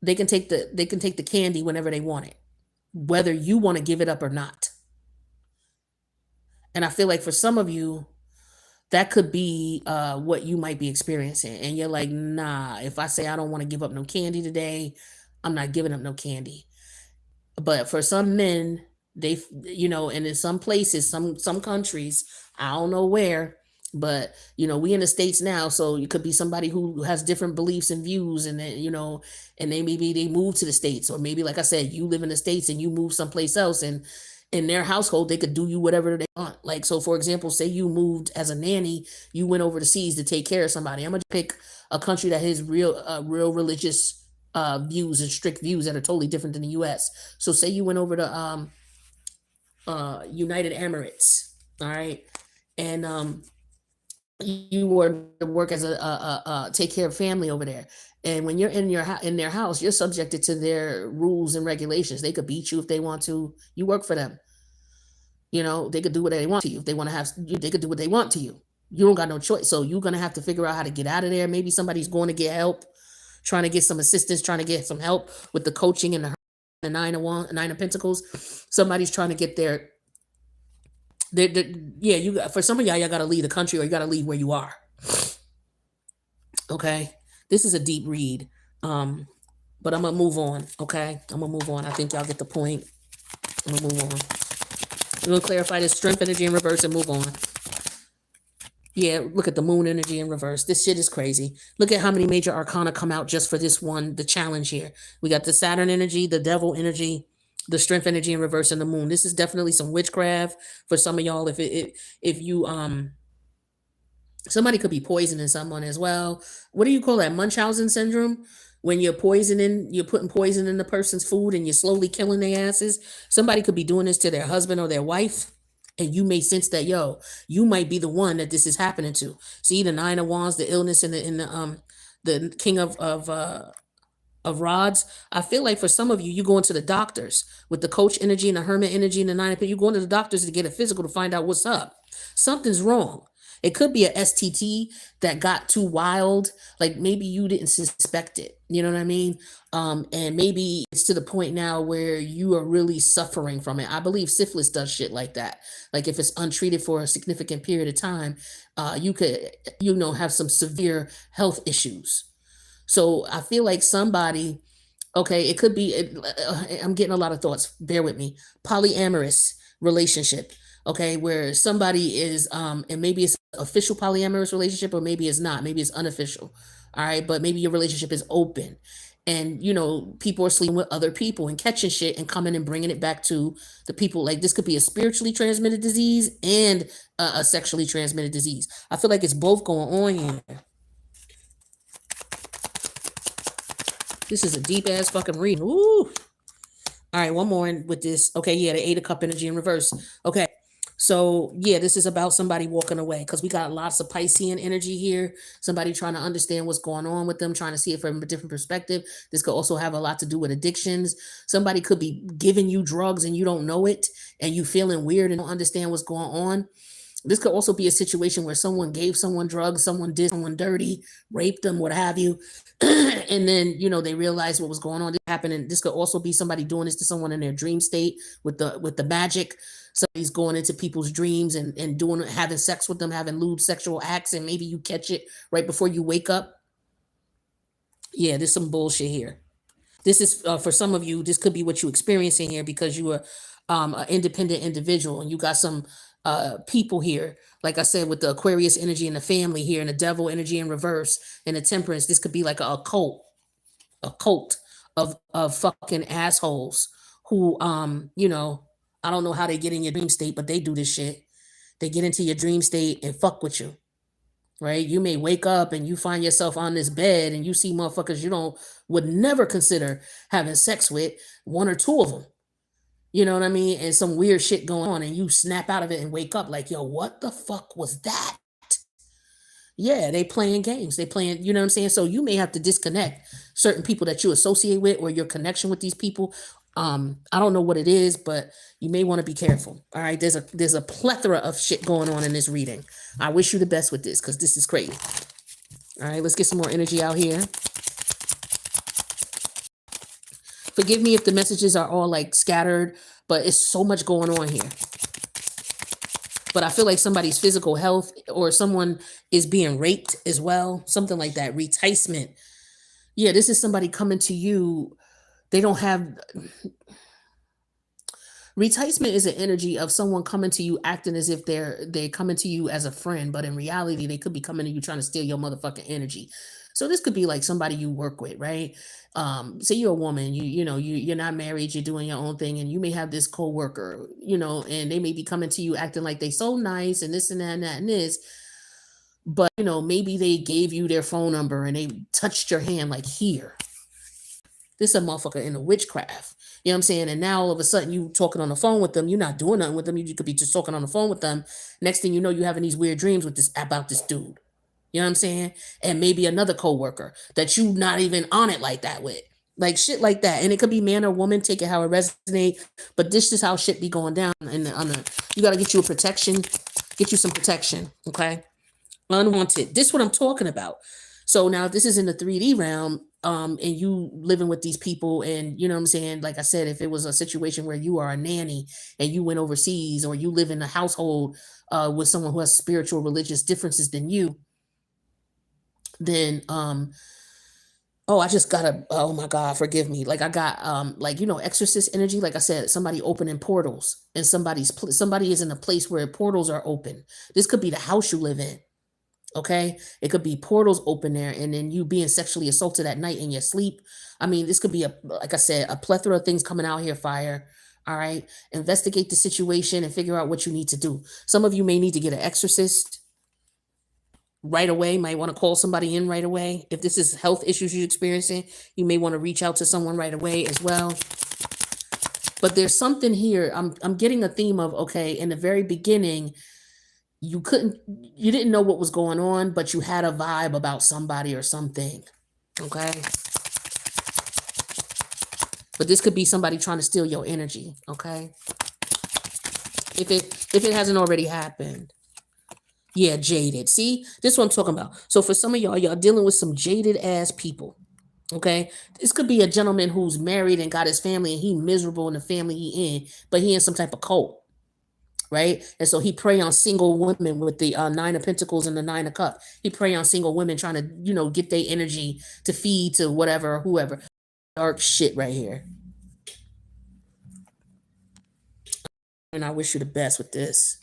they can take the candy whenever they want it, whether you want to give it up or not. And I feel like for some of you, that could be what you might be experiencing. And you're like, nah, if I say I don't want to give up no candy today, I'm not giving up no candy. But for some men, they, and in some places, some countries, I don't know where, but we in the States now, so it could be somebody who has different beliefs and views, and then and they move to the States, or maybe, like I said, you live in the States and you move someplace else, and in their household they could do you whatever they want. Like, so for example, say you moved as a nanny, you went over the seas to take care of somebody. I'm gonna pick a country that has real religious views and strict views that are totally different than the U.S. So say you went over to United Emirates, all right, and you were to work as a take care of family over there. And when you're in their house, you're subjected to their rules and regulations. They could beat you if they want to. You work for them. They could do what they want to you. If they want to have, they could do what they want to you. You don't got no choice. So you're gonna have to figure out how to get out of there. Maybe somebody's going to get help, trying to get some assistance, trying to get some help with the coaching and the Nine of Pentacles. Somebody's trying to get there. For some of y'all got to leave the country, or you got to leave where you are. Okay, this is a deep read, but I'm gonna move on. Okay, I'm gonna move on. I think y'all get the point. I'm gonna move on. We're gonna clarify this strength energy in reverse and move on. Yeah, look at the moon energy in reverse. This shit is crazy. Look at how many major arcana come out just for this one, the challenge here. We got the Saturn energy, the devil energy, The strength energy in reverse in the moon. This is definitely some witchcraft for some of y'all. If you somebody could be poisoning someone as well. What do you call that? Munchausen syndrome? When you're putting poison in the person's food and you're slowly killing their asses. Somebody could be doing this to their husband or their wife. And you may sense that, yo, you might be the one that this is happening to. See the Nine of Wands, the illness the King of rods. I feel like for some of you, you go into the doctors with the coach energy and the hermit energy and the nine. You go into the doctors to get a physical to find out what's up. Something's wrong. It could be a STT that got too wild. Like maybe you didn't suspect it. You know what I mean? And maybe it's to the point now where you are really suffering from it. I believe syphilis does shit like that. Like if it's untreated for a significant period of time, you could, have some severe health issues. So I feel like somebody, okay, it could be, I'm getting a lot of thoughts, bear with me. Polyamorous relationship, okay, where somebody is, and maybe it's official polyamorous relationship, or maybe it's not, maybe it's unofficial, all right, but maybe your relationship is open. And, people are sleeping with other people and catching shit and coming and bringing it back to the people. Like this could be a spiritually transmitted disease and a sexually transmitted disease. I feel like it's both going on here. This is a deep ass fucking reading. Ooh. All right, one more with this. Okay, yeah, the Eight of Cup energy in reverse. Okay, so yeah, this is about somebody walking away because we got lots of Piscean energy here. Somebody trying to understand what's going on with them, trying to see it from a different perspective. This could also have a lot to do with addictions. Somebody could be giving you drugs and you don't know it, and you feeling weird and don't understand what's going on. This could also be a situation where someone gave someone drugs, someone did someone dirty, raped them, what have you. And then, they realized what was going on. This happened. And this could also be somebody doing this to someone in their dream state with the magic. Somebody's going into people's dreams and having sex with them, having lewd sexual acts, and maybe you catch it right before you wake up. Yeah, there's some bullshit here. This is for some of you, this could be what you're experiencing here because you are an independent individual and you got some people here, like I said, with the Aquarius energy in the family here and the devil energy in reverse and the temperance. This could be like a cult of fucking assholes who, I don't know how they get in your dream state, but they do this shit. They get into your dream state and fuck with you, right? You may wake up and you find yourself on this bed and you see motherfuckers you would never consider having sex with, one or two of them. You know what I mean? And some weird shit going on and you snap out of it and wake up like, yo, what the fuck was that? Yeah, they playing games. They playing, you know what I'm saying? So you may have to disconnect certain people that you associate with or your connection with these people. I don't know what it is, but you may want to be careful. All right. There's a plethora of shit going on in this reading. I wish you the best with this because this is crazy. All right, let's get some more energy out here. Forgive me if the messages are all like scattered, but it's so much going on here. But I feel like somebody's physical health or someone is being raped as well. Something like that. Reticement. Yeah, this is somebody coming to you. They don't have... Reticement is an energy of someone coming to you acting as if they're coming to you as a friend, but in reality, they could be coming to you trying to steal your motherfucking energy. So this could be like somebody you work with, right? Say you're a woman, you're not married, you're doing your own thing, and you may have this coworker, and they may be coming to you acting like they so nice and this and that and that and this. But maybe they gave you their phone number and they touched your hand like here. This is a motherfucker in the witchcraft. You know what I'm saying? And now all of a sudden you talking on the phone with them. You're not doing nothing with them. You could be just talking on the phone with them. Next thing you know, you're having these weird dreams about this dude. You know what I'm saying? And maybe another coworker that you not even on it like that with. Like shit like that. And it could be man or woman, take it how it resonates. But this is how shit be going down. And you got to get you some protection. Okay? Unwanted. This is what I'm talking about. So now if this is in the 3D realm, and you living with these people and you know what I'm saying? Like I said, if it was a situation where you are a nanny and you went overseas or you live in a household with someone who has spiritual, religious differences than you, then, I just got oh my God, forgive me. Like I got, exorcist energy. Like I said, somebody opening portals and somebody is in a place where portals are open. This could be the house you live in. Okay, it could be portals open there, and then you being sexually assaulted at night in your sleep. I mean, this could be a, like I said, a plethora of things coming out here. Fire. All right, investigate the situation and figure out what you need to do. Some of you may need to get an exorcist right away. Might want to call somebody in right away. If this is health issues you're experiencing, you may want to reach out to someone right away as well. But there's something here. I'm getting a theme of, okay, in the very beginning, you didn't know what was going on, but you had a vibe about somebody or something. Okay. But this could be somebody trying to steal your energy. Okay. If it hasn't already happened. Yeah, jaded. See, this is what I'm talking about. So for some of y'all dealing with some jaded ass people. Okay. This could be a gentleman who's married and got his family and he miserable in the family he in, but he in some type of cult. Right, and so he prey on single women with the Nine of Pentacles and the Nine of Cups. He prey on single women trying to, get their energy to feed to whatever, whoever. Dark shit right here. And I wish you the best with this.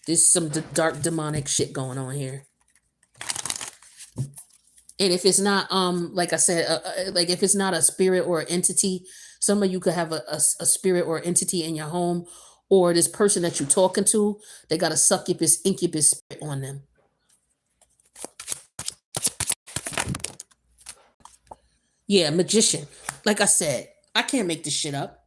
There's some dark demonic shit going on here. And if it's not, like I said, like if it's not a spirit or an entity, some of you could have a spirit or entity in your home, or this person that you're talking to, they got a succubus, incubus spirit on them. Yeah, magician. Like I said, I can't make this shit up.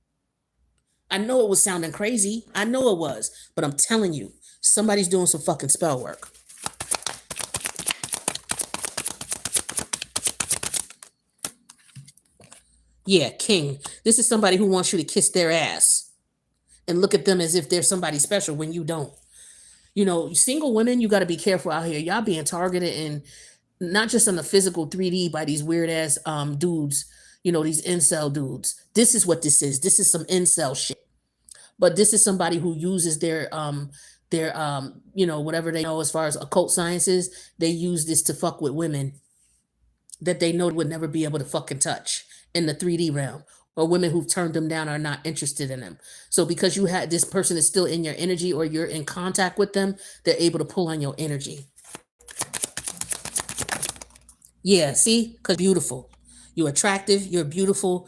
I know it was sounding crazy. I know it was. But I'm telling you, somebody's doing some fucking spell work. Yeah, king. This is somebody who wants you to kiss their ass and look at them as if they're somebody special when you don't. Single women, you got to be careful out here. Y'all being targeted, and not just on the physical 3D by these weird ass dudes, these incel dudes. This is what this is. This is some incel shit. But this is somebody who uses their whatever they know as far as occult sciences, they use this to fuck with women that they know would never be able to fucking touch in the 3D realm, or women who've turned them down are not interested in them. So because you had this person is still in your energy or you're in contact with them, they're able to pull on your energy. Yeah, see? Because beautiful. You're attractive. You're beautiful.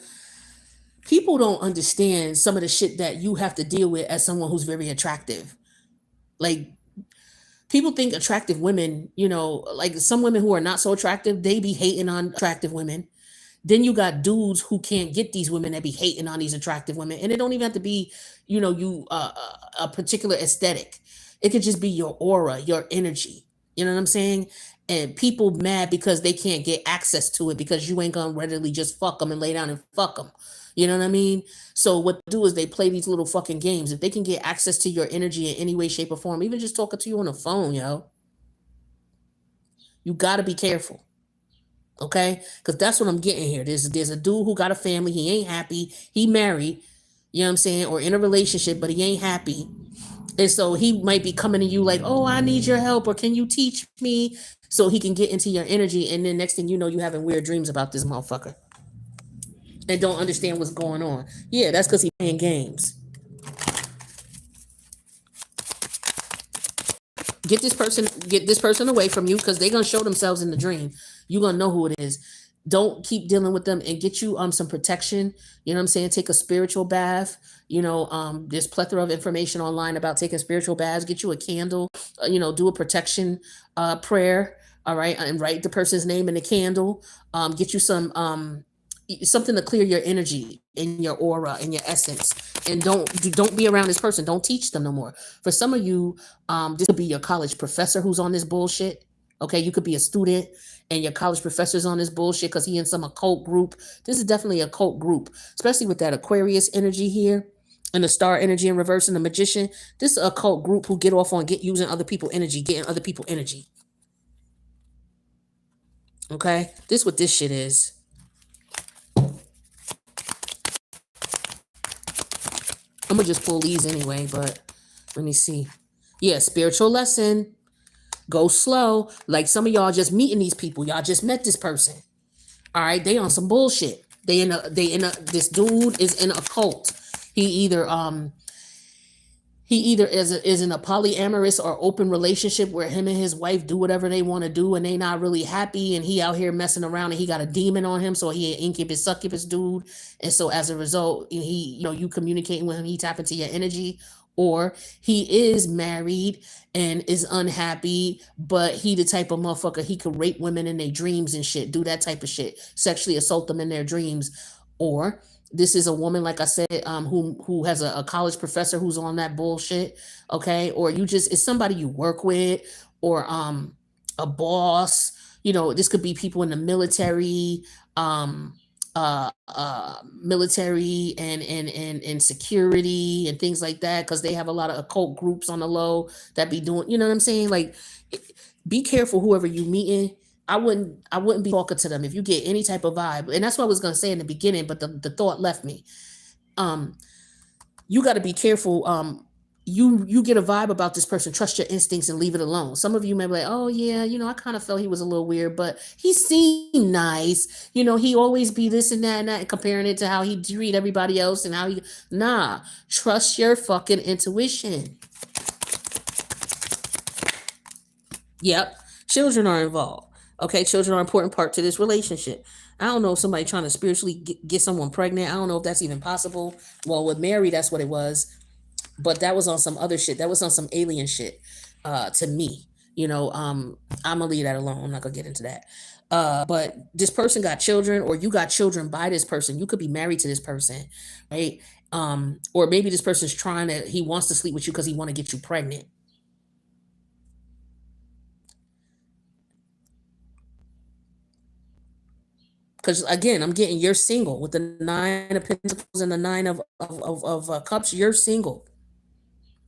People don't understand some of the shit that you have to deal with as someone who's very attractive. Like, people think attractive women, like some women who are not so attractive, they be hating on attractive women. Then you got dudes who can't get these women that be hating on these attractive women. And it don't even have to be, a particular aesthetic. It could just be your aura, your energy. You know what I'm saying? And people mad because they can't get access to it because you ain't gonna readily just fuck them and lay down and fuck them. You know what I mean? So what they do is they play these little fucking games. If they can get access to your energy in any way, shape, or form, even just talking to you on the phone, you got to be careful. Okay, because that's what I'm getting here. There's a dude who got a family. He ain't happy. He married, you know what I'm saying, or in a relationship, but he ain't happy. And so he might be coming to you like, oh, I need your help, or can you teach me, so he can get into your energy. And then next thing you know, you having weird dreams about this motherfucker and don't understand what's going on. Yeah, that's because he's playing games. Get this person away from you, because they're gonna show themselves in the dream. You're gonna know who it is. Don't keep dealing with them, and get you some protection. You know what I'm saying? Take a spiritual bath. There's plethora of information online about taking spiritual baths. Get you a candle. Do a protection prayer. All right, and write the person's name in the candle. Get you some something to clear your energy and your aura and your essence. And don't be around this person. Don't teach them no more. For some of you, this could be your college professor who's on this bullshit. Okay, you could be a student and your college professor's on this bullshit because he in some occult group. This is definitely a cult group, especially with that Aquarius energy here and the star energy in reverse and the magician. This is a cult group who get off on using other people's energy, getting other people's energy. Okay, this is what this shit is. I'm gonna just pull these anyway, but let me see. Yeah, spiritual lesson. Go slow. Like some of y'all just meeting these people. Y'all just met this person. All right, they on some bullshit. This dude is in a cult. He either He either is in a polyamorous or open relationship where him and his wife do whatever they want to do and they not really happy, and he out here messing around and he got a demon on him, so he an incubus succubus dude, and so as a result he, you communicating with him, he tap into your energy. Or he is married and is unhappy, but he the type of motherfucker, he could rape women in their dreams and shit, do that type of shit, sexually assault them in their dreams. Or this is a woman, like I said, who has a college professor who's on that bullshit. Okay. Or you just, it's somebody you work with, or a boss. This could be people in the military, military and security and things like that, because they have a lot of occult groups on the low that be doing, you know what I'm saying? Like, be careful whoever you meeting. I wouldn't be talking to them if you get any type of vibe. And that's what I was gonna say in the beginning, but the thought left me. Um, you got to be careful. You get a vibe about this person, trust your instincts and leave it alone. Some of you may be like, oh yeah, I kind of felt he was a little weird, but he seemed nice. He always be this and that and that, and comparing it to how he treat everybody else and how he. Nah, trust your fucking intuition. Yep, children are involved. Okay, children are an important part to this relationship. I don't know if somebody trying to spiritually get someone pregnant. I don't know if that's even possible. Well, with Mary, that's what it was, but that was on some other shit. That was on some alien shit. To me, I'm gonna leave that alone. I'm not gonna get into that. But this person got children, or you got children by this person. You could be married to this person, right? Or maybe this person's he wants to sleep with you because he want to get you pregnant. Because again, I'm getting you're single with the nine of pentacles and the nine of cups. You're single.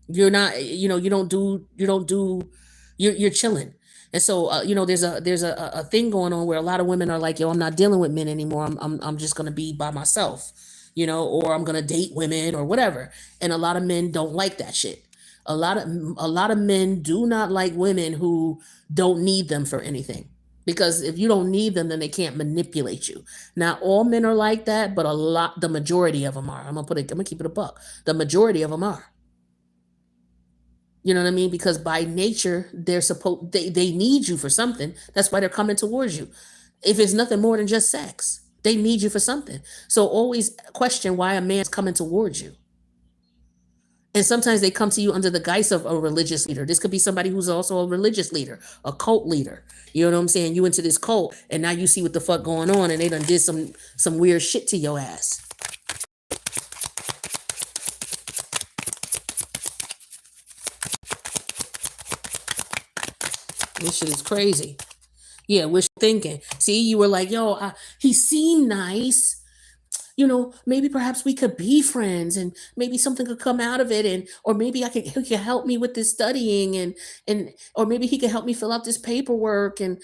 You're not, you don't do, you're chilling. And so, there's a thing going on where a lot of women are like, yo, I'm not dealing with men anymore. I'm just gonna be by myself, or I'm gonna date women or whatever. And a lot of men don't like that shit. A lot of men do not like women who don't need them for anything. Because if you don't need them, then they can't manipulate you. Now, all men are like that, but the majority of them are. I'm gonna keep it a buck. The majority of them are. You know what I mean? Because by nature, they need you for something. That's why they're coming towards you. If it's nothing more than just sex, they need you for something. So always question why a man's coming towards you. And sometimes they come to you under the guise of a religious leader. This could be somebody who's also a religious leader, a cult leader. You know what I'm saying? You into this cult, and now you see what the fuck going on, and they done did some weird shit to your ass. This shit is crazy. Yeah, wishful thinking. See, you were like, yo, he seemed nice. Maybe perhaps we could be friends, and maybe something could come out of it, and or maybe he could help me with this studying, and or maybe he could help me fill out this paperwork, and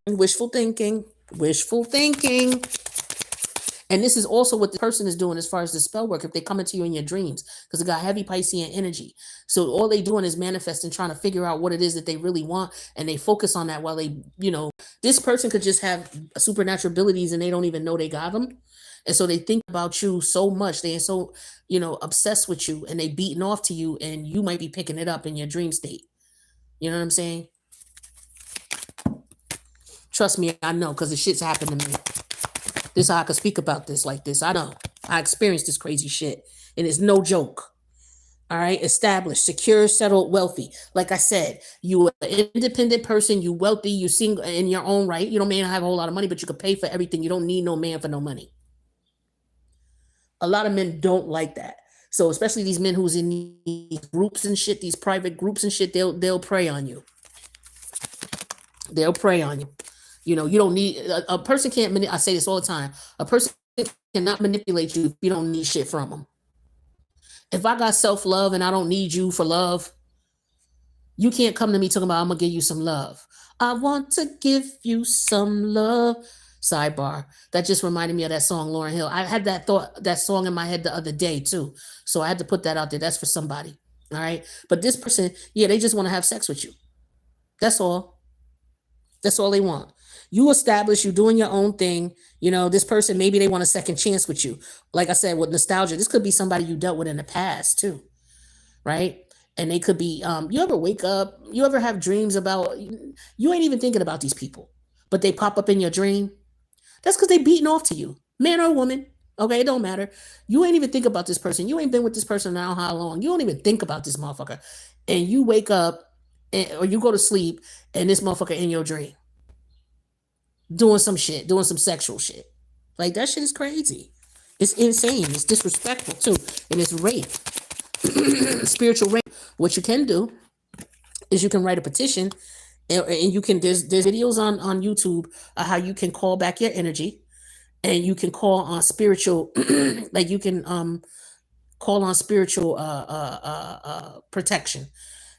wishful thinking. Wishful thinking. And this is also what the person is doing as far as the spell work, if they come into you in your dreams, because it got heavy Piscean energy. So all they doing is manifesting, trying to figure out what it is that they really want. And they focus on that while this person could just have supernatural abilities and they don't even know they got them. And so they think about you so much. They are so, obsessed with you, and they beating off to you, and you might be picking it up in your dream state. You know what I'm saying? Trust me, I know, because the shit's happened to me. This is how I can speak about this like this. I know. I experienced this crazy shit. And it's no joke. All right. Established, secure, settled, wealthy. Like I said, you an independent person, you wealthy, you single in your own right. You don't may not have a whole lot of money, but you can pay for everything. You don't need no man for no money. A lot of men don't like that. So especially these men who's in these groups and shit, these private groups and shit, they'll prey on you. They'll prey on you. You don't need a person can't. I say this all the time. A person cannot manipulate you if you don't need shit from them. If I got self-love and I don't need you for love, you can't come to me talking about I'm gonna give you some love. I want to give you some love. Sidebar. That just reminded me of that song, Lauryn Hill. I had that song in my head the other day too. So I had to put that out there. That's for somebody. All right. But this person, yeah, they just want to have sex with you. That's all. That's all they want. You establish, you doing your own thing. This person, maybe they want a second chance with you. Like I said, with nostalgia, this could be somebody you dealt with in the past too. right? And they could be, you ever wake up, you ever have dreams about, you ain't even thinking about these people, but they pop up in your dream? That's because they beating off to you, man or woman. Okay, it don't matter. You ain't even think about this person. You ain't been with this person now how long. You don't even think about this motherfucker. And you wake up or you go to sleep and this motherfucker in your dream doing some shit, doing some sexual shit. Like that shit is crazy. It's insane. It's disrespectful too. And it's rape. Spiritual rape. What you can do is you can write a petition and you can there's videos on YouTube of how you can call back your energy, and you can call on spiritual like you can call on spiritual protection.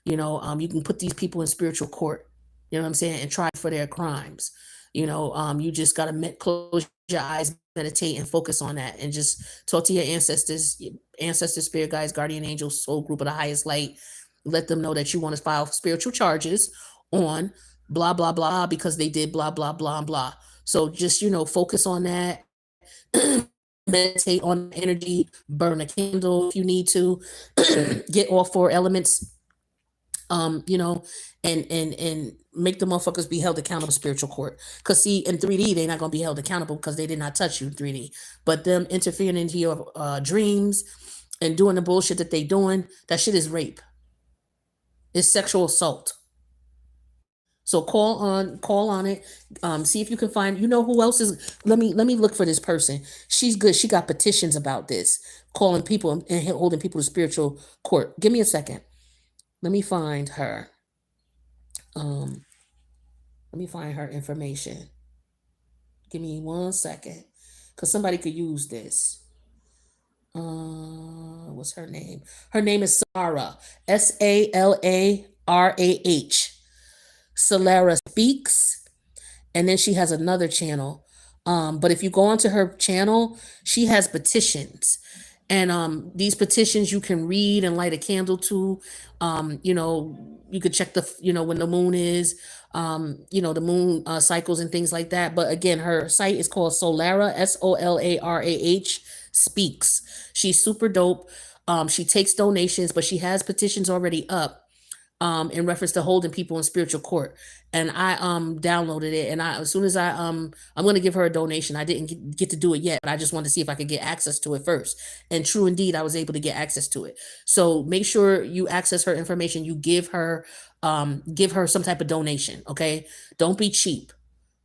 You can put these people in spiritual court, you know what I'm saying, and try for their crimes. You just got to close your eyes, meditate, and focus on that, and just talk to your ancestors, spirit guides, guardian angels, soul group of the highest light. Let them know that you want to file spiritual charges on blah blah blah because they did blah blah blah blah. So just focus on that. Meditate on energy, burn a candle if you need to, get all four elements, you know, and make the motherfuckers be held accountable in spiritual court. Cause see, in 3D, they're not gonna be held accountable because they did not touch you in 3D. But them interfering into your dreams and doing the bullshit that they doing, that shit is rape. It's sexual assault. So call on it. See if you can find. You know who else is? Let me look for this person. She's good. She got petitions about this, calling people and holding people to spiritual court. Give me a second. Let me find her. Let me find her information. Give me 1 second, cause somebody could use this. What's her name? Her name is Sarah. Salarah. Solara Speaks, and then she has another channel. But if you go onto her channel, she has petitions, and these petitions you can read and light a candle to. You could check when the moon is, the moon cycles and things like that. But again, her site is called Solara, Solarah Speaks. She's super dope. She takes donations, but she has petitions already up in reference to holding people in spiritual court. And I downloaded it, and as soon as I'm gonna give her a donation. I didn't get to do it yet, but I just wanted to see if I could get access to it first. And true indeed, I was able to get access to it. So make sure you access her information. You give her some type of donation. Okay, don't be cheap.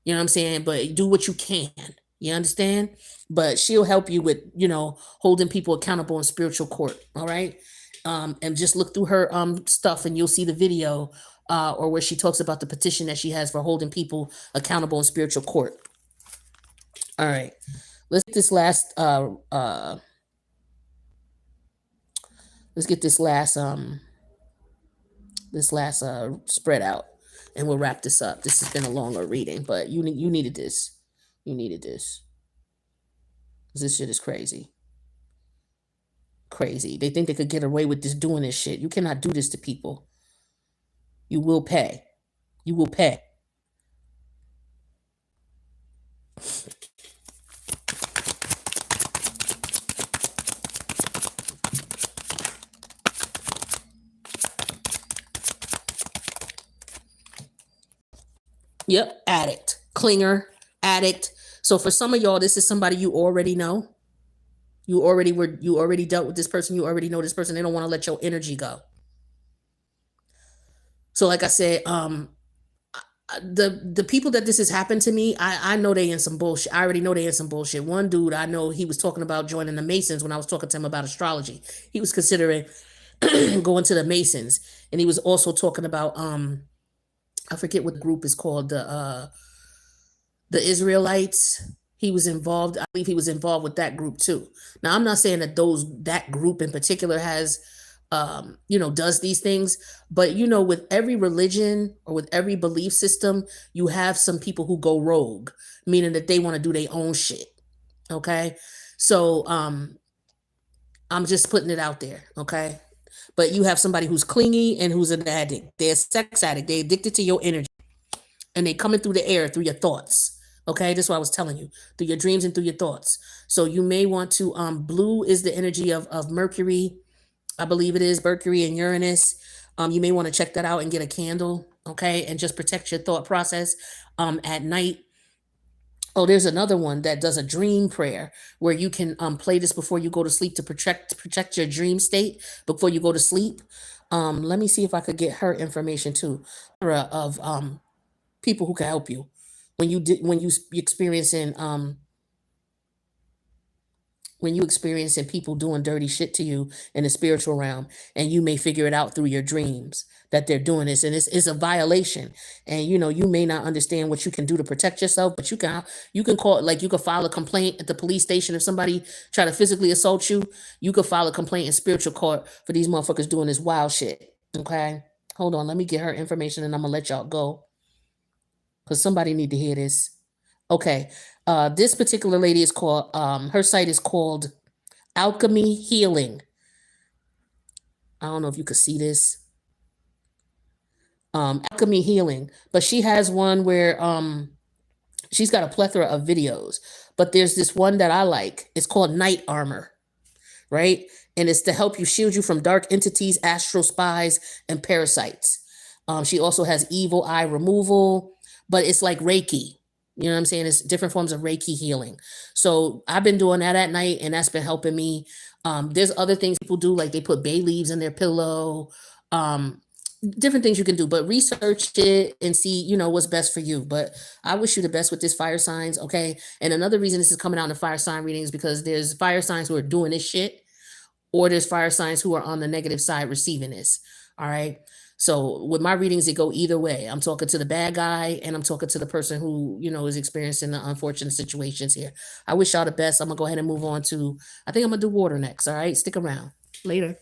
You know what I'm saying? But do what you can. You understand? But she'll help you with, holding people accountable in spiritual court. All right. And just look through her stuff and you'll see the video or where she talks about the petition that she has for holding people accountable in spiritual court. All right. Let's get this last spread out, and we'll wrap this up. This has been a longer reading, but you needed this. You needed this. This shit is crazy. Crazy. They think they could get away with doing this shit. You cannot do this to people. You will pay. You will pay. Yep, addict, clinger, addict. So for some of y'all, this is somebody you already know. You already dealt with this person. You already know this person. They don't want to let your energy go. So like I said, the people that this has happened to me, I know they in some bullshit. I already know they in some bullshit. One dude, I know he was talking about joining the Masons when I was talking to him about astrology. He was considering going to the Masons, and he was also talking about I forget what the group is called, the Israelites. He was involved. I believe he was involved with that group too. Now, I'm not saying that that group in particular has, does these things, but with every religion or with every belief system, you have some people who go rogue, meaning that they want to do their own shit. Okay, so I'm just putting it out there. Okay, but you have somebody who's clingy and who's an addict. They're a sex addict. They're addicted to your energy, and they coming through the air through your thoughts. Okay, that's what I was telling you, through your dreams and through your thoughts. So you may want to blue is the energy of Mercury. I believe it is Mercury and Uranus. You may want to check that out and get a candle, okay, and just protect your thought process at night. Oh, there's another one that does a dream prayer where you can play this before you go to sleep to protect your dream state before you go to sleep. Let me see if I could get her information too, of people who can help you when you experiencing when you experiencing people doing dirty shit to you in the spiritual realm, and you may figure it out through your dreams that they're doing this, and it's a violation. And you may not understand what you can do to protect yourself, but you can call, like, you could file a complaint at the police station if somebody try to physically assault you. You could file a complaint in spiritual court for these motherfuckers doing this wild shit. Okay, hold on, let me get her information and I'm gonna let y'all go because somebody need to hear this. Okay. This particular lady is called, her site is called Alchemy Healing. I don't know if you could see this. Alchemy Healing. But she has one where she's got a plethora of videos. But there's this one that I like. It's called Night Armor, right? And it's to help you shield you from dark entities, astral spies, and parasites. She also has evil eye removal, but it's like Reiki. You know what I'm saying? It's different forms of Reiki healing. So I've been doing that at night, and that's been helping me. There's other things people do, like they put bay leaves in their pillow. Um, Different things you can do, but research it and see, what's best for you. But I wish you the best with this fire signs, okay? And another reason this is coming out in the fire sign readings because there's fire signs who are doing this shit, or there's fire signs who are on the negative side receiving this. All right. So with my readings, it go either way. I'm talking to the bad guy and I'm talking to the person who, is experiencing the unfortunate situations here. I wish y'all the best. I'm gonna go ahead and move on to, I think I'm gonna do water next. All right. Stick around. Later.